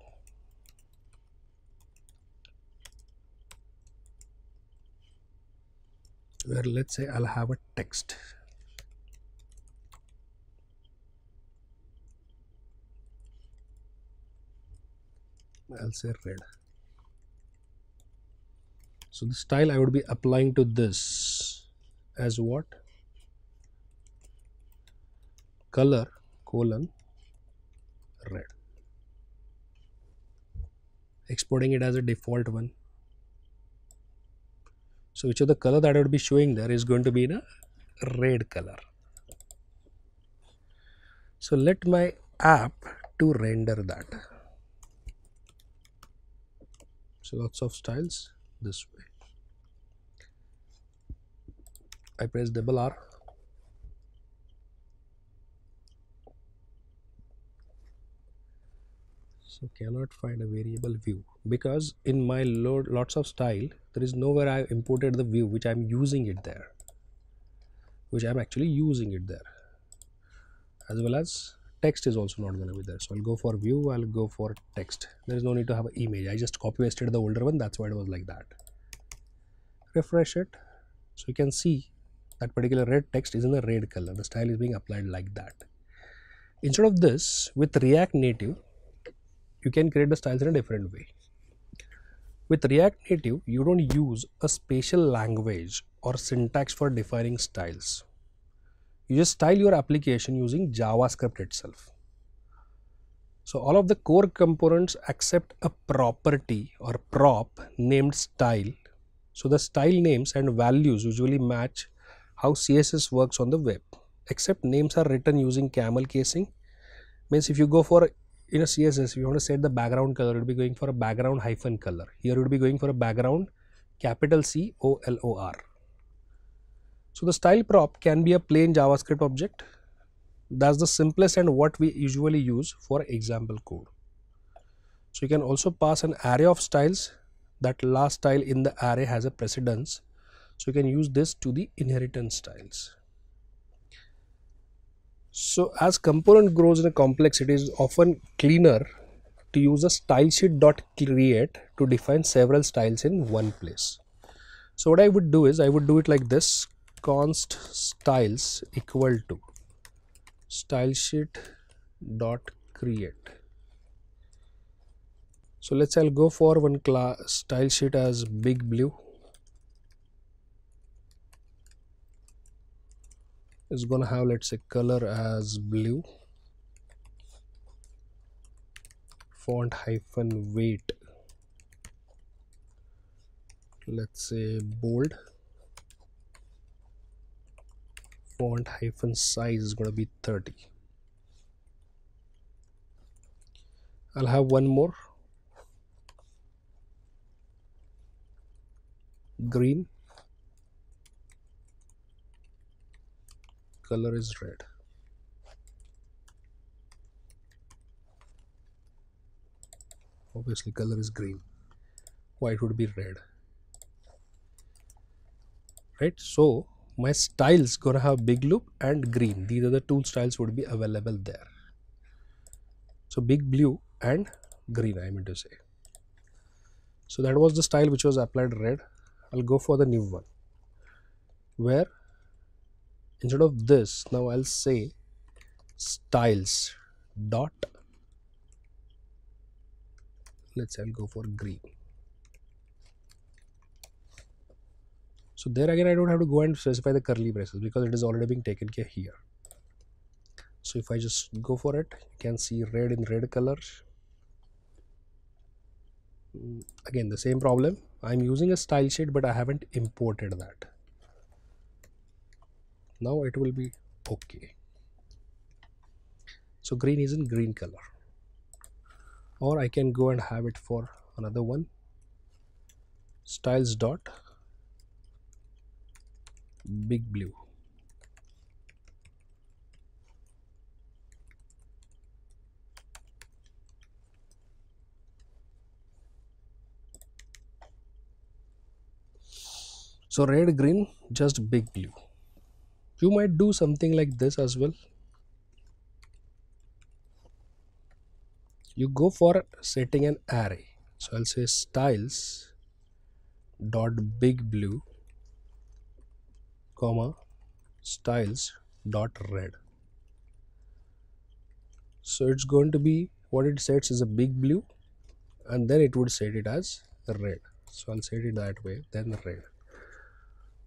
where, let's say, I'll have a text. I'll say red. So the style I would be applying to this as what? Color colon red. Exporting it as a default one. So which of the color that I would be showing there is going to be in a red color. So let my app to render that. So lots of styles this way. I press double R. So cannot find a variable view, because in my lots of style there is nowhere I imported the view which I am using it there, which I am actually using it there, as well as text is also not going to be there. So I'll go for view, I'll go for text. There is no need to have an image. I just copy pasted the older one, that's why it was like that. Refresh it. So you can see that particular red text is in a red color. The style is being applied like that. Instead of this, with React Native, you can create the styles in a different way. With React Native, you don't use a special language or syntax for defining styles. You just style your application using JavaScript itself. So all of the core components accept a property or prop named style. So the style names and values usually match how CSS works on the web, except names are written using camel casing. Means if you go for in a CSS, if you want to set the background color, you will be going for a background hyphen color. Here you will be going for a background capital COLOR. So the style prop can be a plain JavaScript object. That's the simplest and what we usually use for example code. So you can also pass an array of styles. That last style in the array has a precedence. So you can use this to the inheritance styles. So as component grows in a complexity, it is often cleaner to use a stylesheet.create to define several styles in one place. So what I would do is I would do it like this: const styles equal to stylesheet.create. So let's say I'll go for one class style sheet as big blue. It's gonna have, let's say, color as blue, font hyphen weight, let's say bold, font hyphen size is gonna be 30. I'll have one more, green, color is red. Obviously color is green, why it would be red, right? So my styles gonna have big loop and green. These are the two styles would be available there. So big blue and green, I mean to say. So that was the style which was applied red. I'll go for the new one, where instead of this, now I'll say styles dot, let's say I'll go for green. So there again I don't have to go and specify the curly braces because it is already being taken care here. So if I just go for it, you can see red in red color. Again the same problem, I'm using a style sheet but I haven't imported that. Now it will be okay. So green is in green color, or I can go and have it for another one, styles dot big blue. So red, green, just big blue. You might do something like this as well. You go for setting an array. So I'll say styles dot big blue comma styles dot red. So it's going to be, what it sets is a big blue and then it would set it as red. So I'll set it that way, then red.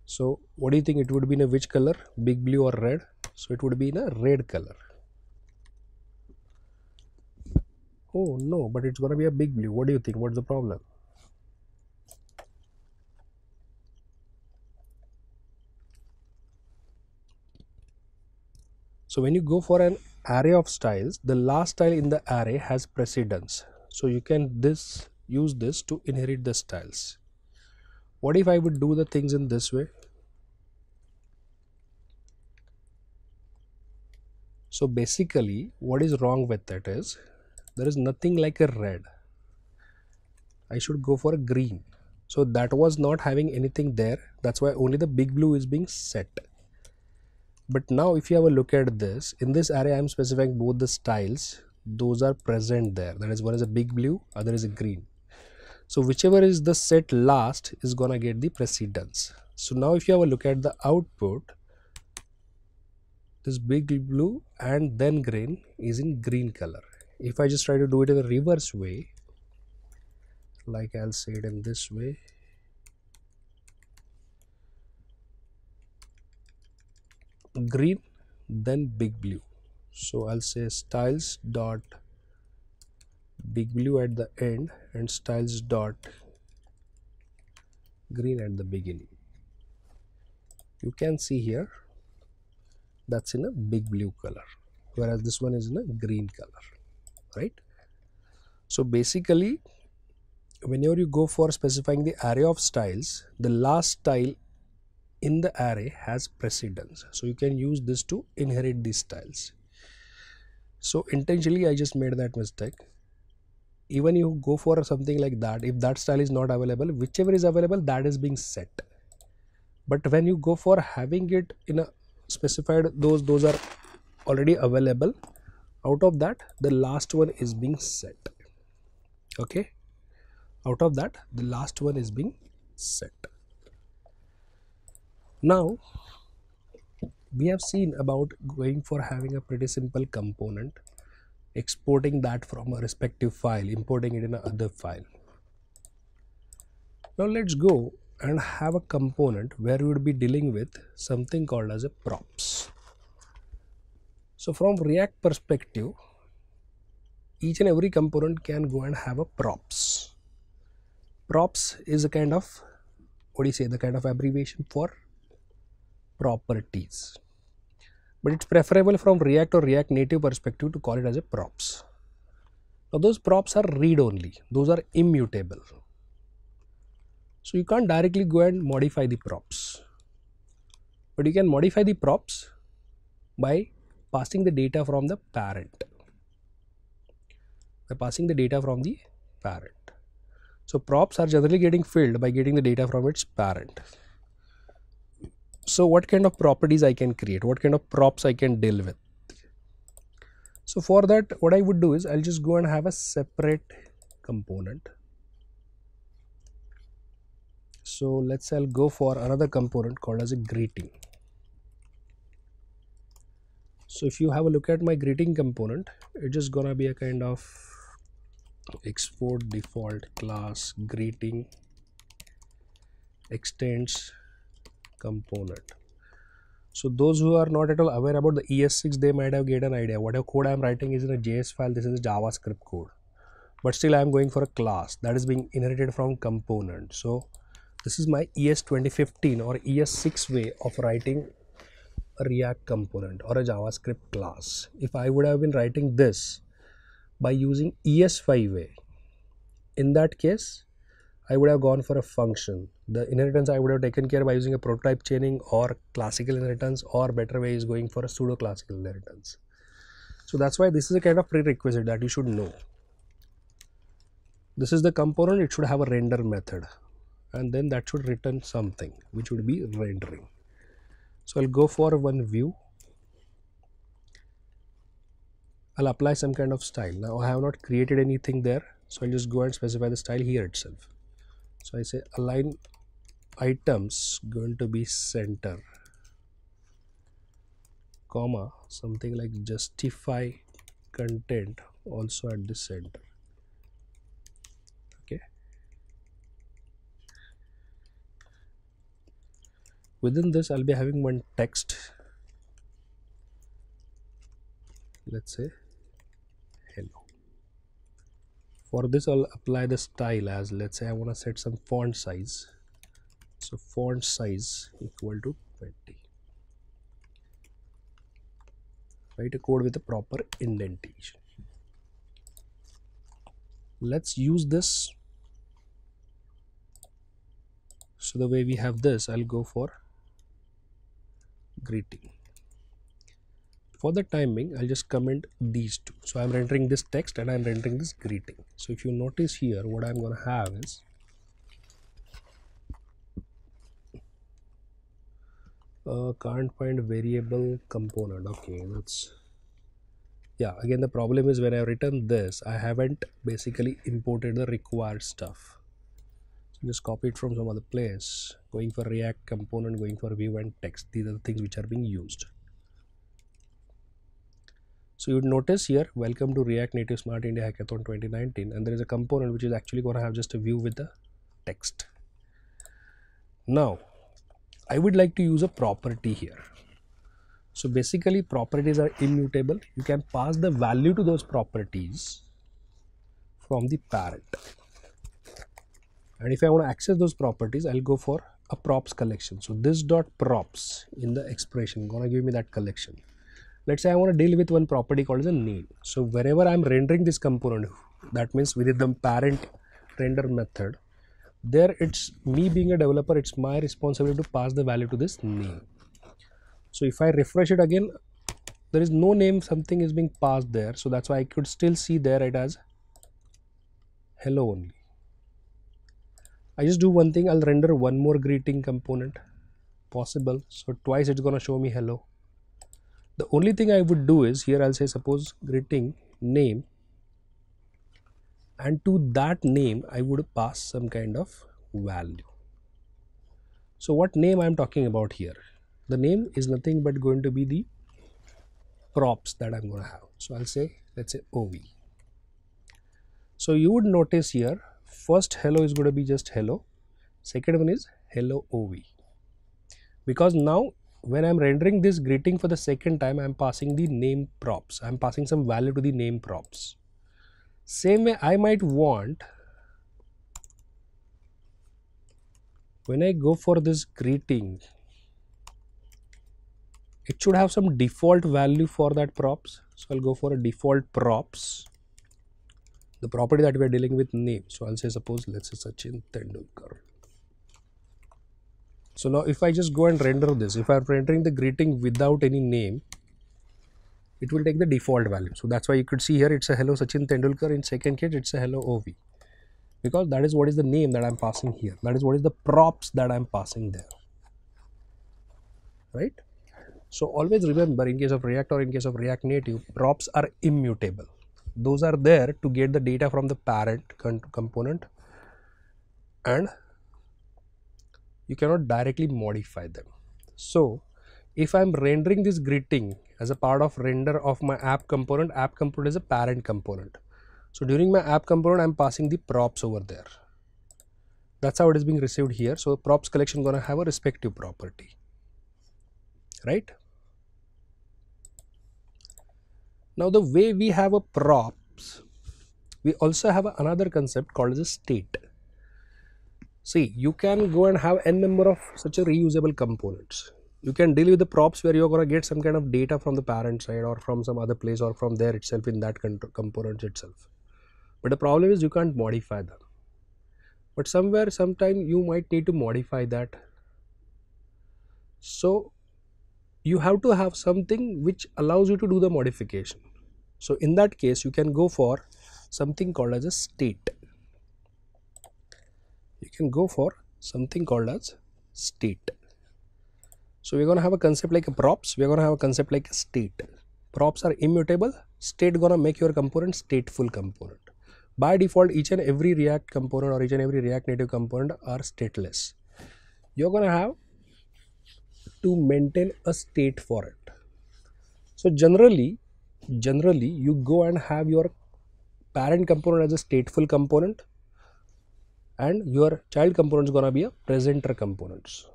So what do you think it would be in a which color, big blue or red? So it would be in a red color. Oh no, but it's gonna be a big blue. What do you think? What's the problem? So when you go for an array of styles, the last style in the array has precedence. So you can use this to inherit the styles. What if I would do the things in this way? So basically what is wrong with that is there is nothing like a red. I should go for a green. So that was not having anything there. That's why only the big blue is being set. But now if you have a look at this, in this array I am specifying both the styles. Those are present there. That is, one is a big blue, other is a green. So whichever is the set last is gonna get the precedence. So now if you have a look at the output, this big blue and then green is in green color. If I just try to do it in the reverse way, like I'll say it in this way, green then big blue. So I'll say styles dot big blue at the end and styles dot green at the beginning. you can see here that's in a big blue color, whereas this one is in a green color, right? So basically, whenever you go for specifying the array of styles, the last style in the array has precedence, so you can use this to inherit these styles. So intentionally I just made that mistake. Even you go for something like that, if that style is not available, whichever is available, that is being set. But when you go for having it in a specified, those are already available, out of that the last one is being set. Okay, out of that the last one is being set. Now we have seen about going for having a pretty simple component, exporting that from a respective file, importing it in another file. Now let's go and have a component where we would be dealing with something called as a props. So from React perspective, each and every component can go and have a props. Props is a kind of, what do you say, the kind of abbreviation for properties. But it's preferable from React or React Native perspective to call it as a props. Now those props are read only, those are immutable. So you can't directly go and modify the props, but you can modify the props by passing the data from the parent. So props are generally getting filled by getting the data from its parent. So what kind of properties I can create, what kind of props I can deal with? So for that, what I would do is I'll just go and have a separate component. So let's say I'll go for another component called as a greeting. So if you have a look at my greeting component, it's just gonna be a kind of export default class greeting extends component. So those who are not at all aware about the ES6, they might have get an idea. Whatever code I am writing is in a JS file, this is a JavaScript code. But still I am going for a class that is being inherited from component. So this is my ES 2015 or ES6 way of writing a React component or a JavaScript class. If I would have been writing this by using ES5 way, in that case I would have gone for a function. The inheritance I would have taken care by using a prototype chaining or classical inheritance, or better way is going for a pseudo classical inheritance. So that's why this is a kind of prerequisite that you should know. This is the component, it should have a render method, and then that should return something which would be rendering. So I'll go for one view, I'll apply some kind of style. Now I have not created anything there, so I'll just go and specify the style here itself. So I say align items going to be center, comma, something like justify content also at the center. Okay, within this I'll be having one text, let's say hello. For this I'll apply the style as, let's say I want to set some font size, so font size equal to 20. Write a code with a proper indentation. Let's use this. So the way we have this, I'll go for greeting. For the timing, I'll just comment these two. So I'm rendering this text and I'm rendering this greeting. So if you notice here, what I'm going to have is can't find variable component. Okay, that's, yeah, again the problem is when I written this, I haven't basically imported the required stuff. So just copy it from some other place, going for React component, going for view and text. These are the things which are being used. So you would notice here, welcome to React Native Smart India Hackathon 2019, and there is a component which is actually going to have just a view with the text. Now I would like to use a property here. So basically properties are immutable. You can pass the value to those properties from the parent, and if I want to access those properties, I'll go for a props collection. So this dot props in the expression gonna give me that collection. Let's say I want to deal with one property called as a name. So wherever I'm rendering this component, that means within the parent render method, there it's me being a developer, it's my responsibility to pass the value to this name. So if I refresh it again, there is no name, something is being passed there. So that's why I could still see there it as hello only. I just do one thing, I'll render one more greeting component possible. So twice it's gonna show me hello. The only thing I would do is here I'll say suppose greeting name, and to that name I would pass some kind of value. So what name I'm talking about here? The name is nothing but going to be the props that I'm going to have. So I'll say, let's say OV. So you would notice here, first hello is going to be just hello. Second one is hello OV. Because now when I'm rendering this greeting for the second time, I'm passing the name props. I'm passing some value to the name props. Same way I might want, when I go for this greeting, it should have some default value for that props. So I'll go for a default props, the property that we are dealing with name. So I'll say suppose let's say Sachin Tendulkar. So now if I just go and render this, if I'm rendering the greeting without any name, it will take the default value. So that's why you could see here it's a hello Sachin Tendulkar. In second case it's a hello OV, because that is what is the name that I'm passing here. That is what is the props that I'm passing there, right? So always remember, in case of React or in case of React Native, props are immutable. Those are there to get the data from the parent component, and you cannot directly modify them. So if I'm rendering this greeting as a part of render of my app component is a parent component. So during my app component, I'm passing the props over there. That's how it is being received here. So props collection gonna have a respective property, right? Now the way we have a props, we also have another concept called as a state. See, you can go and have n number of such a reusable components. You can deal with the props where you're going to get some kind of data from the parent side or from some other place or from there itself in that component itself. But the problem is you can't modify them. But somewhere, sometime you might need to modify that. So you have to have something which allows you to do the modification. So in that case, you can go for something called as a state. You can go for something called as state. So we're going to have a concept like a props. We're going to have a concept like a state. Props are immutable. State going to make your component stateful component. By default, each and every React component or each and every React Native component are stateless. You're going to have to maintain a state for it. So generally you go and have your parent component as a stateful component, and your child component is going to be a presenter components.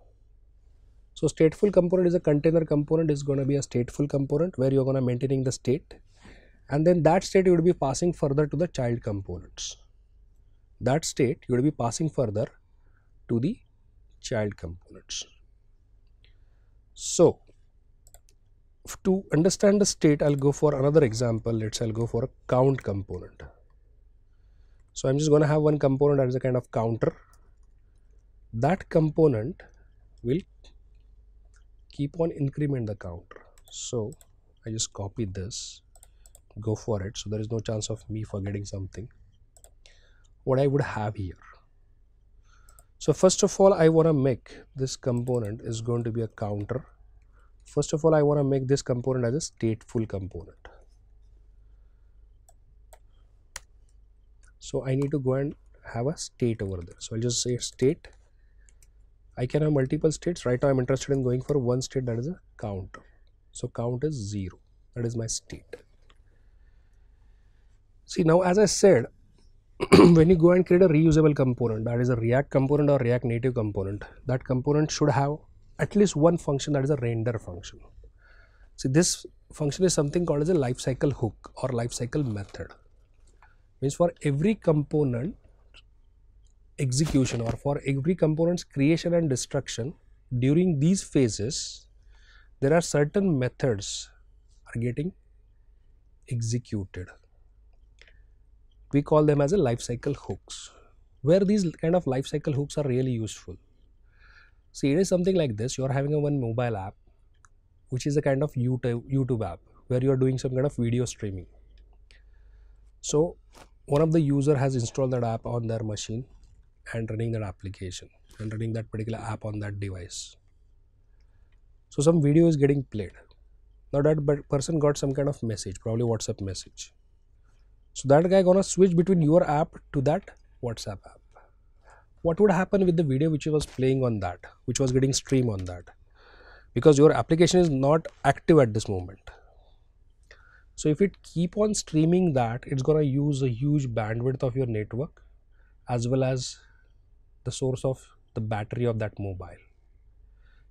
So stateful component is a container component, is going to be a stateful component where you're going to maintaining the state, and then that state you would be passing further to the child components. That state you would be passing further to the child components. So to understand the state, I'll go for another example. Let's say I'll go for a count component. So I'm just going to have one component that is a kind of counter. That component will keep on increment the counter. So I just copy this, go for it. So there is no chance of me forgetting something. What I would have here. So first of all, I want to make this component is going to be a counter. First of all, I want to make this component as a stateful component. So I need to go and have a state over there. So I'll just say state. I can have multiple states. Right now I'm interested in going for one state, that is a counter. So count is 0. That is my state. See, now as I said, when you go and create a reusable component, that is a React component or React Native component, that component should have at least one function, that is a render function. See, this function is something called as a lifecycle hook or lifecycle method. Means for every component, execution or for every component's creation and destruction, during these phases, there are certain methods are getting executed. We call them as a life cycle hooks. Where these kind of life cycle hooks are really useful. See, it is something like this. You are having a one mobile app, which is a kind of YouTube app where you are doing some kind of video streaming. So one of the user has installed that app on their machine and running that application and running that particular app on that device. So some video is getting played. Now that person got some kind of message, probably WhatsApp message. So that guy gonna switch between your app to that WhatsApp app. What would happen with the video which was playing on that, which was getting streamed on that? Because your application is not active at this moment. So if it keep on streaming that, it's gonna use a huge bandwidth of your network as well as the source of the battery of that mobile.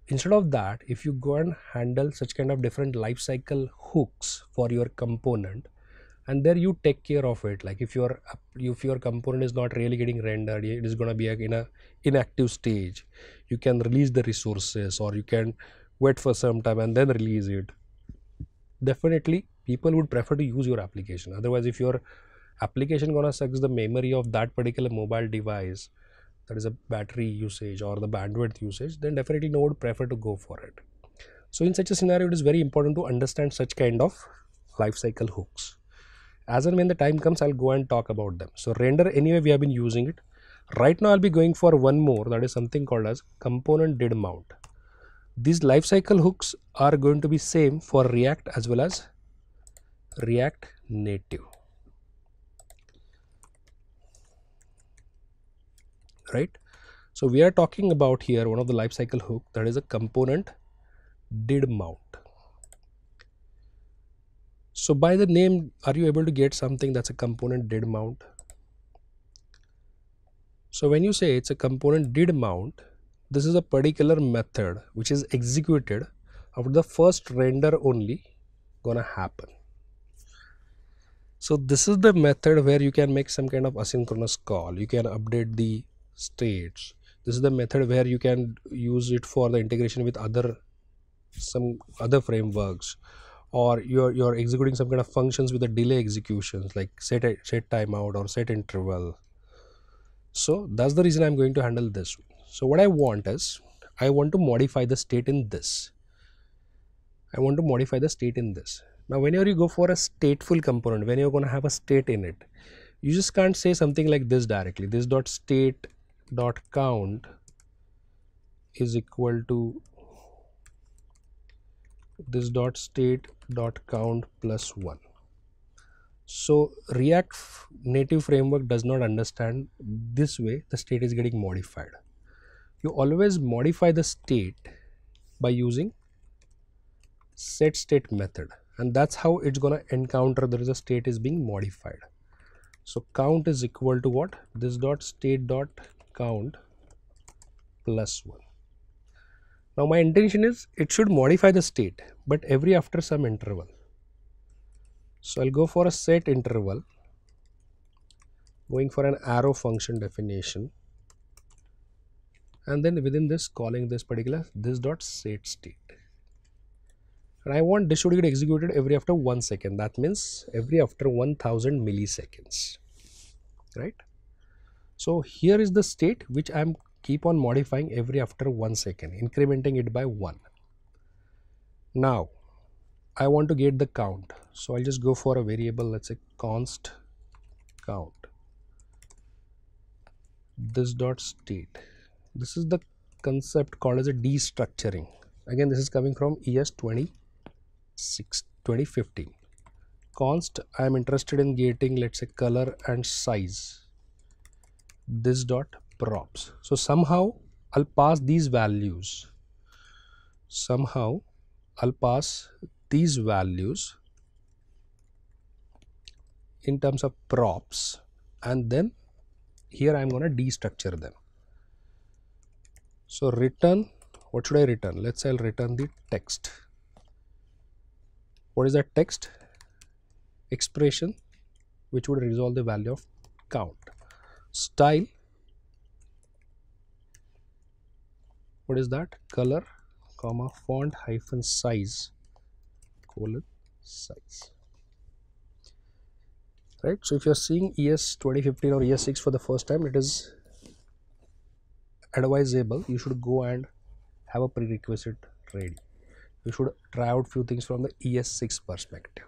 Instead of that, if you go and handle such kind of different life cycle hooks for your component, and there you take care of it, like if your component is not really getting rendered, it is going to be in a inactive stage, you can release the resources or you can wait for some time and then release it. Definitely people would prefer to use your application. Otherwise, if your application gonna suck the memory of that particular mobile device, that is a battery usage or the bandwidth usage, then definitely no one would prefer to go for it. So in such a scenario, it is very important to understand such kind of life cycle hooks. As and when the time comes, I'll go and talk about them. So render, anyway we have been using it. Right now I'll be going for one more, that is something called as component did mount. These life cycle hooks are going to be same for React as well as React Native. Right? So we are talking about here one of the life cycle hook, that is a component did mount. So by the name, are you able to get something that's a component did mount? So when you say it's a component did mount, this is a particular method which is executed after the first render only gonna happen. So this is the method where you can make some kind of asynchronous call. You can update the states. This is the method where you can use it for the integration with some other frameworks, or you're executing some kind of functions with the delay executions like set timeout or set interval. So that's the reason I'm going to handle this. So what I want is, I want to modify the state in this. Now whenever you go for a stateful component, when you're going to have a state in it, you just can't say something like this directly. This dot state dot count is equal to this dot state dot count plus 1. So React Native framework does not understand this way the state is getting modified. You always modify the state by using set state method, and that's how it's gonna encounter there is a state is being modified. So count is equal to what? This dot state dot count plus 1. Now my intention is it should modify the state, but every after some interval. So I'll go for a set interval, going for an arrow function definition, and then within this calling this particular this dot set state. And I want this should get executed every after 1 second. That means every after 1000 milliseconds, right? So here is the state which I'm keep on modifying every after 1 second, incrementing it by 1. Now I want to get the count, so I'll just go for a variable, let's say const count, this dot state. This is the concept called as a destructuring. Again, this is coming from ES 2015. Const, I am interested in getting, let's say, color and size, this dot props. So somehow I'll pass these values, these values in terms of props, and then here I'm going to destructure them. So return, what should I return? Let's say I'll return the text. What is that text? Expression which would resolve the value of count. Style, what is that? Color comma font hyphen size colon size, right? So if you're seeing ES 2015 or ES6 for the first time, it is advisable you should go and have a prerequisite ready. You should try out few things from the ES6 perspective.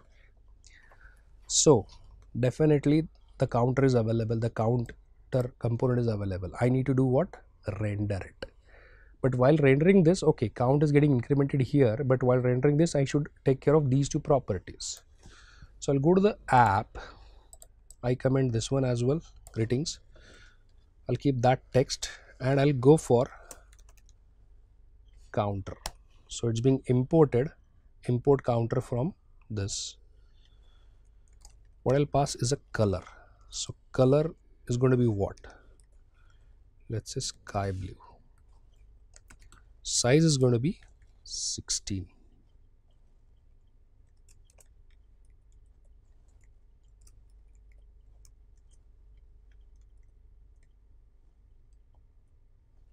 So definitely the counter is available, the counter component is available. I need to do what? Render it. But while rendering this, okay, count is getting incremented here, but while rendering this I should take care of these two properties. So I'll go to the app, I comment this one as well, greetings. I'll keep that text and I'll go for counter. So it's being imported, import counter from this. What I'll pass is a color. So color is going to be what? Let's say sky blue. Size is going to be 16.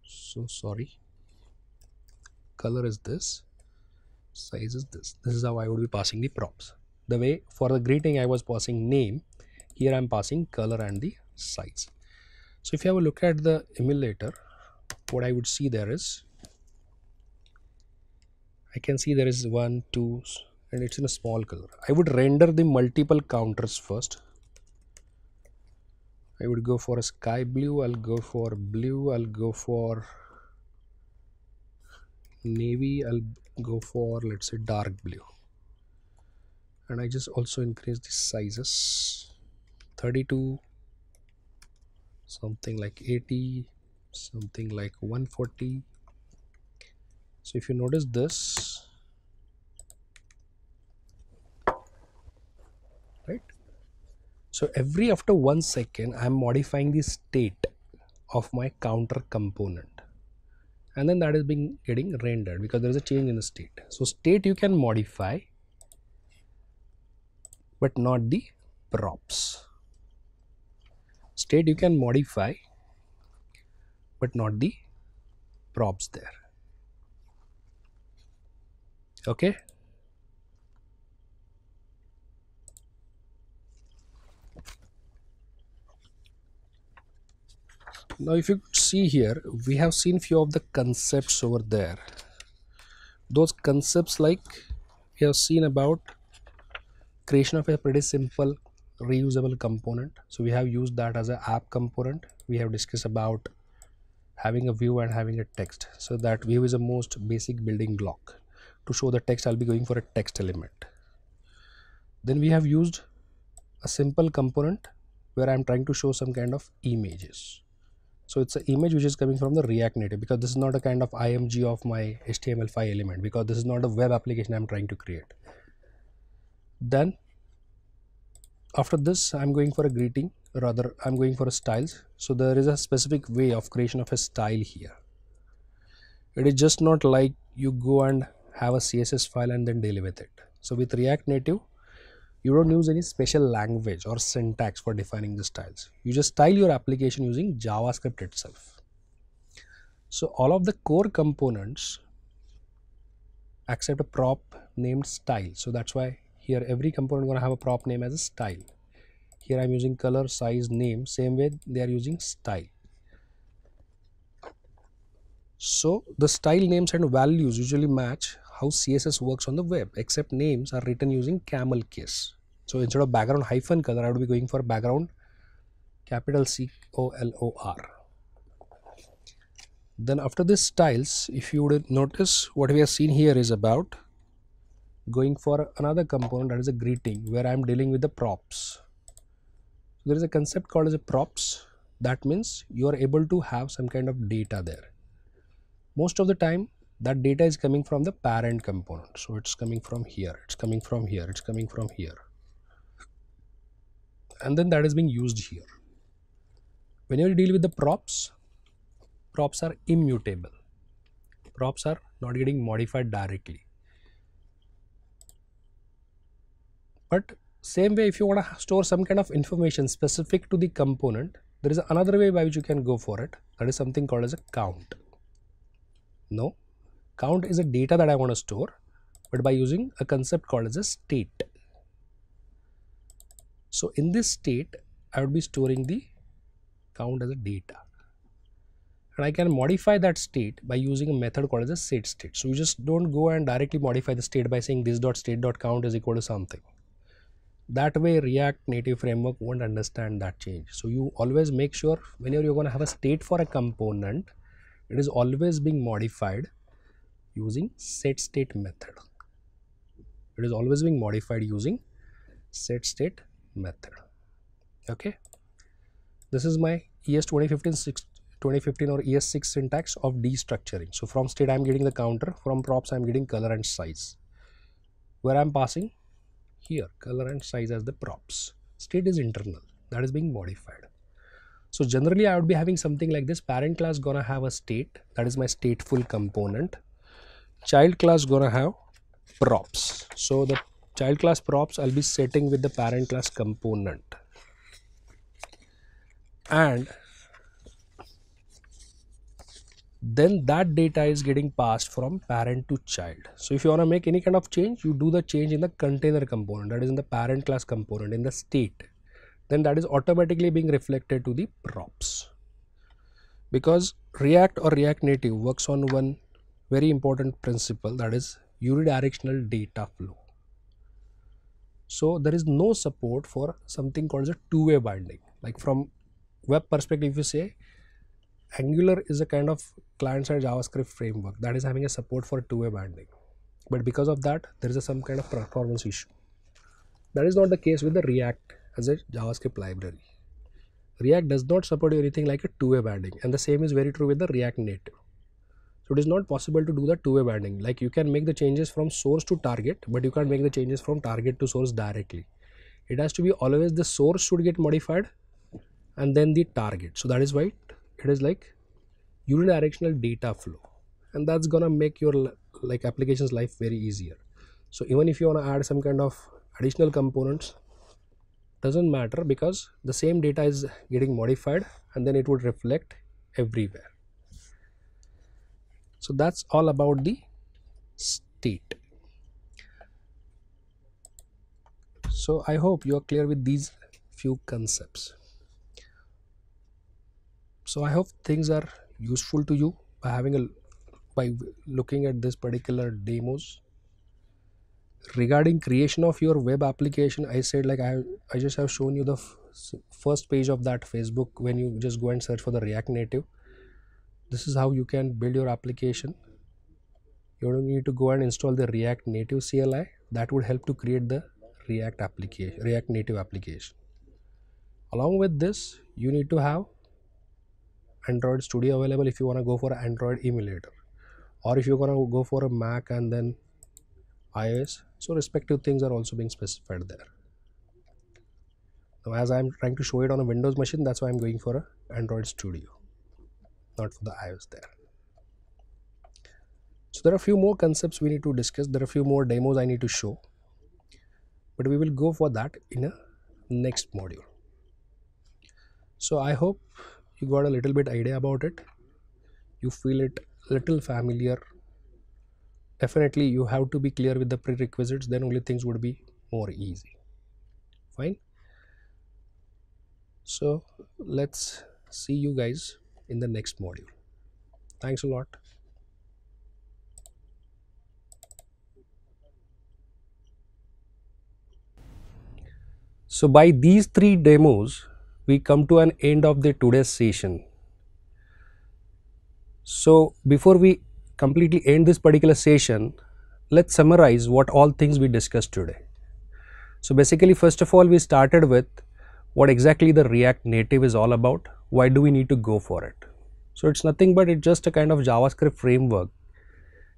So sorry. Color is this, size is this. This is how I would be passing the props. The way for the greeting I was passing name, here I am passing color and the size. So if you have a look at the emulator, what I would see there is, I can see there is 1, 2 and it's in a small color. I would render the multiple counters first. I would go for a sky blue, I'll go for blue, I'll go for navy, I'll go for, let's say, dark blue, and I just also increase the sizes, 32, something like 80, something like 140. So if you notice this, right, so every after 1 second I'm modifying the state of my counter component, and then that is being getting rendered because there is a change in the state. So state you can modify but not the props. State you can modify but not the props there. Okay, now if you see here, we have seen few of the concepts over there. Those concepts, like we have seen about creation of a pretty simple reusable component. So we have used that as an app component. We have discussed about having a view and having a text. So that view is the most basic building block. To show the text, I'll be going for a text element. Then we have used a simple component where I'm trying to show some kind of images. So it's an image which is coming from the React Native, because this is not a kind of IMG of my HTML5 element, because this is not a web application I'm trying to create. Then after this I'm going for a greeting, rather I'm going for a styles. So there is a specific way of creation of a style here. It is just not like you go and have a CSS file and then deal with it. So with React Native, you don't use any special language or syntax for defining the styles. You just style your application using JavaScript itself. So all of the core components accept a prop named style. So that's why here every component is going to have a prop name as a style. Here I'm using color, size, name. Same way they are using style. So the style names and values usually match how CSS works on the web, except names are written using camel case. So instead of background hyphen color, I would be going for background capital COLOR. Then after this styles, if you would notice, what we have seen here is about going for another component, that is a greeting, where I am dealing with the props. There is a concept called as a props. That means you are able to have some kind of data there. Most of the time that data is coming from the parent component. So it's coming from here, it's coming from here, it's coming from here, and then that is being used here. When you deal with the props, props are immutable. Props are not getting modified directly. But same way, if you want to store some kind of information specific to the component, there is another way by which you can go for it. That is something called as a count. No, count is a data that I want to store, but by using a concept called as a state. So in this state, I would be storing the count as a data, and I can modify that state by using a method called as a set state. So you just don't go and directly modify the state by saying this dot state dot count is equal to something. That way React Native framework won't understand that change. So you always make sure whenever you're going to have a state for a component, it is always being modified using set state method. It is always being modified using set state method. Okay, this is my ES 2015 or ES6 syntax of destructuring. So from state I'm getting the counter, from props I'm getting color and size, where I'm passing here color and size as the props. State is internal, that is being modified. So generally I would be having something like this. Parent class gonna have a state, that is my stateful component. Child class gonna have props. So the child class props I'll be setting with the parent class component, and then that data is getting passed from parent to child. So if you want to make any kind of change, you do the change in the container component, that is in the parent class component, in the state, then that is automatically being reflected to the props. Because React or React Native works on one very important principle, that is unidirectional data flow. So there is no support for something called as a two-way binding. Like from web perspective, if you say Angular is a kind of client-side JavaScript framework that is having a support for two-way binding, but because of that there is some kind of performance issue. That is not the case with the React as a JavaScript library. React does not support anything like a two-way binding, and the same is very true with the React Native. So it is not possible to do the two-way binding. Like you can make the changes from source to target, but you can't make the changes from target to source directly. It has to be always the source should get modified and then the target. So that is why it is like unidirectional data flow, and that's gonna make your like applications life very easier. So even if you want to add some kind of additional components, doesn't matter, because the same data is getting modified and then it would reflect everywhere. So that's all about the state. So I hope you are clear with these few concepts. So I hope things are useful to you by looking at this particular demos. Regarding creation of your web application, I said like I just have shown you the first page of that Facebook. When you just go and search for the React Native, this is how you can build your application. You don't need to go and install the React Native CLI. That would help to create the React Native application. Along with this, you need to have Android Studio available if you want to go for an Android emulator, or if you're going to go for a Mac and then iOS. So respective things are also being specified there. Now as I'm trying to show it on a Windows machine, that's why I'm going for a Android Studio, not for the iOS there. So there are a few more concepts we need to discuss. There are a few more demos I need to show, but we will go for that in a next module. So I hope you got a little bit idea about it. You feel it little familiar. Definitely you have to be clear with the prerequisites, then only things would be more easy. Fine. So let's see you guys in the next module. Thanks a lot. So by these three demos, we come to an end of the today's session. So before we completely end this particular session, let's summarize what all things we discussed today. So basically, first of all, we started with what exactly the React Native is all about. Why do we need to go for it? So it's nothing but it's just a kind of JavaScript framework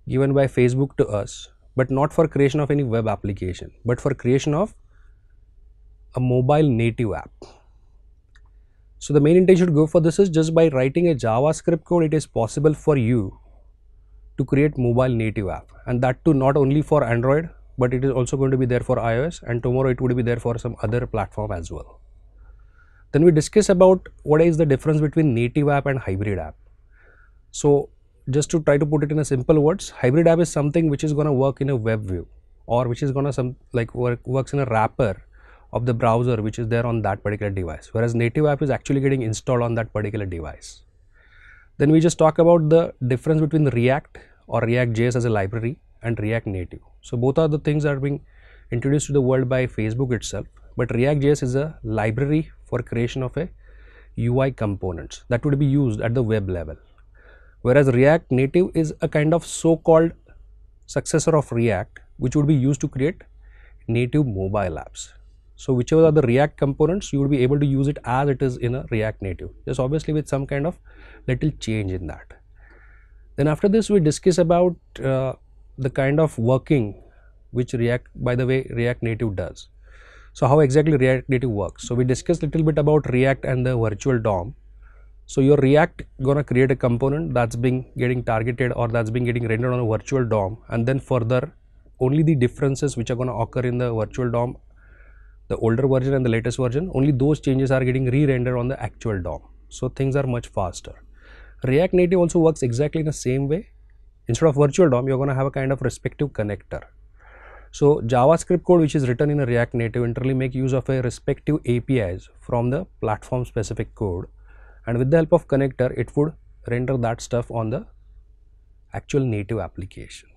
given by Facebook to us, but not for creation of any web application, but for creation of a mobile native app. So the main intention to go for this is just by writing a JavaScript code, it is possible for you to create mobile native app, and that too not only for Android, but it is also going to be there for iOS, and tomorrow it would be there for some other platform as well. Then we discuss about what is the difference between native app and hybrid app. So just to try to put it in a simple words, hybrid app is something which is going to work in a web view, or which is going to works in a wrapper of the browser which is there on that particular device, whereas native app is actually getting installed on that particular device. Then we just talk about the difference between React or React.js as a library and React Native. So both are the things that are being introduced to the world by Facebook itself, but React.js is a library for creation of a UI components that would be used at the web level, whereas React Native is a kind of so-called successor of React which would be used to create native mobile apps. So whichever are the React components, you would be able to use it as it is in a React Native, just obviously with some kind of little change in that. Then after this we discuss about the kind of working which React Native does. So how exactly React Native works? So we discussed a little bit about React and the virtual DOM. So your React gonna create a component that's getting targeted, or that's getting rendered on a virtual DOM, and then further only the differences which are gonna occur in the virtual DOM, the older version and the latest version, only those changes are getting re-rendered on the actual DOM. So things are much faster. React Native also works exactly in the same way. Instead of virtual DOM, you're gonna have a kind of respective connector. So JavaScript code which is written in a React Native internally make use of a respective APIs from the platform specific code, and with the help of connector it would render that stuff on the actual native application.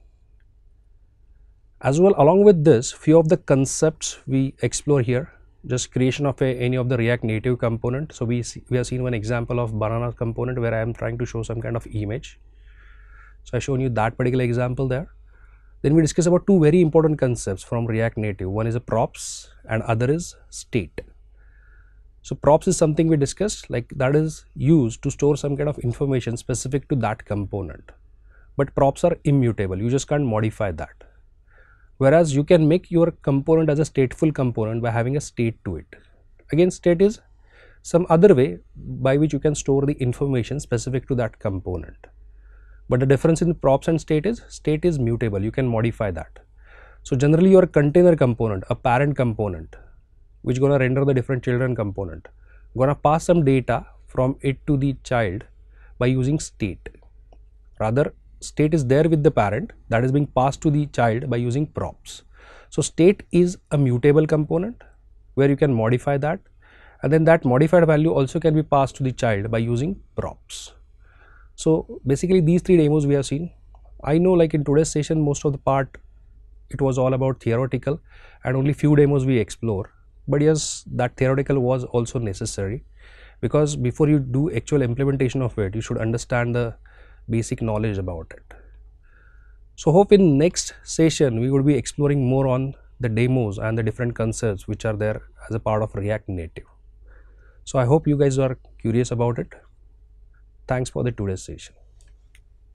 As well, along with this, few of the concepts we explore here, just creation of any of the React Native component. So we have seen one example of banana component where I am trying to show some kind of image. So I shown you that particular example there. Then we discuss about two very important concepts from React Native. One is a props and other is state. So props is something we discussed, like that is used to store some kind of information specific to that component. But props are immutable, you just can't modify that. Whereas you can make your component as a stateful component by having a state to it. Again, state is some other way by which you can store the information specific to that component. But the difference in props and state is mutable, you can modify that. So generally your container component, a parent component, which gonna render the different children component, gonna pass some data from it to the child by using state. Rather, state is there with the parent that is being passed to the child by using props. So state is a mutable component where you can modify that, and then that modified value also can be passed to the child by using props. So basically these three demos we have seen. I know like in today's session most of the part it was all about theoretical and only few demos we explore, but yes, that theoretical was also necessary, because before you do actual implementation of it you should understand the basic knowledge about it. So hope in next session we will be exploring more on the demos and the different concepts which are there as a part of React Native. So I hope you guys are curious about it. Thanks for the today's session.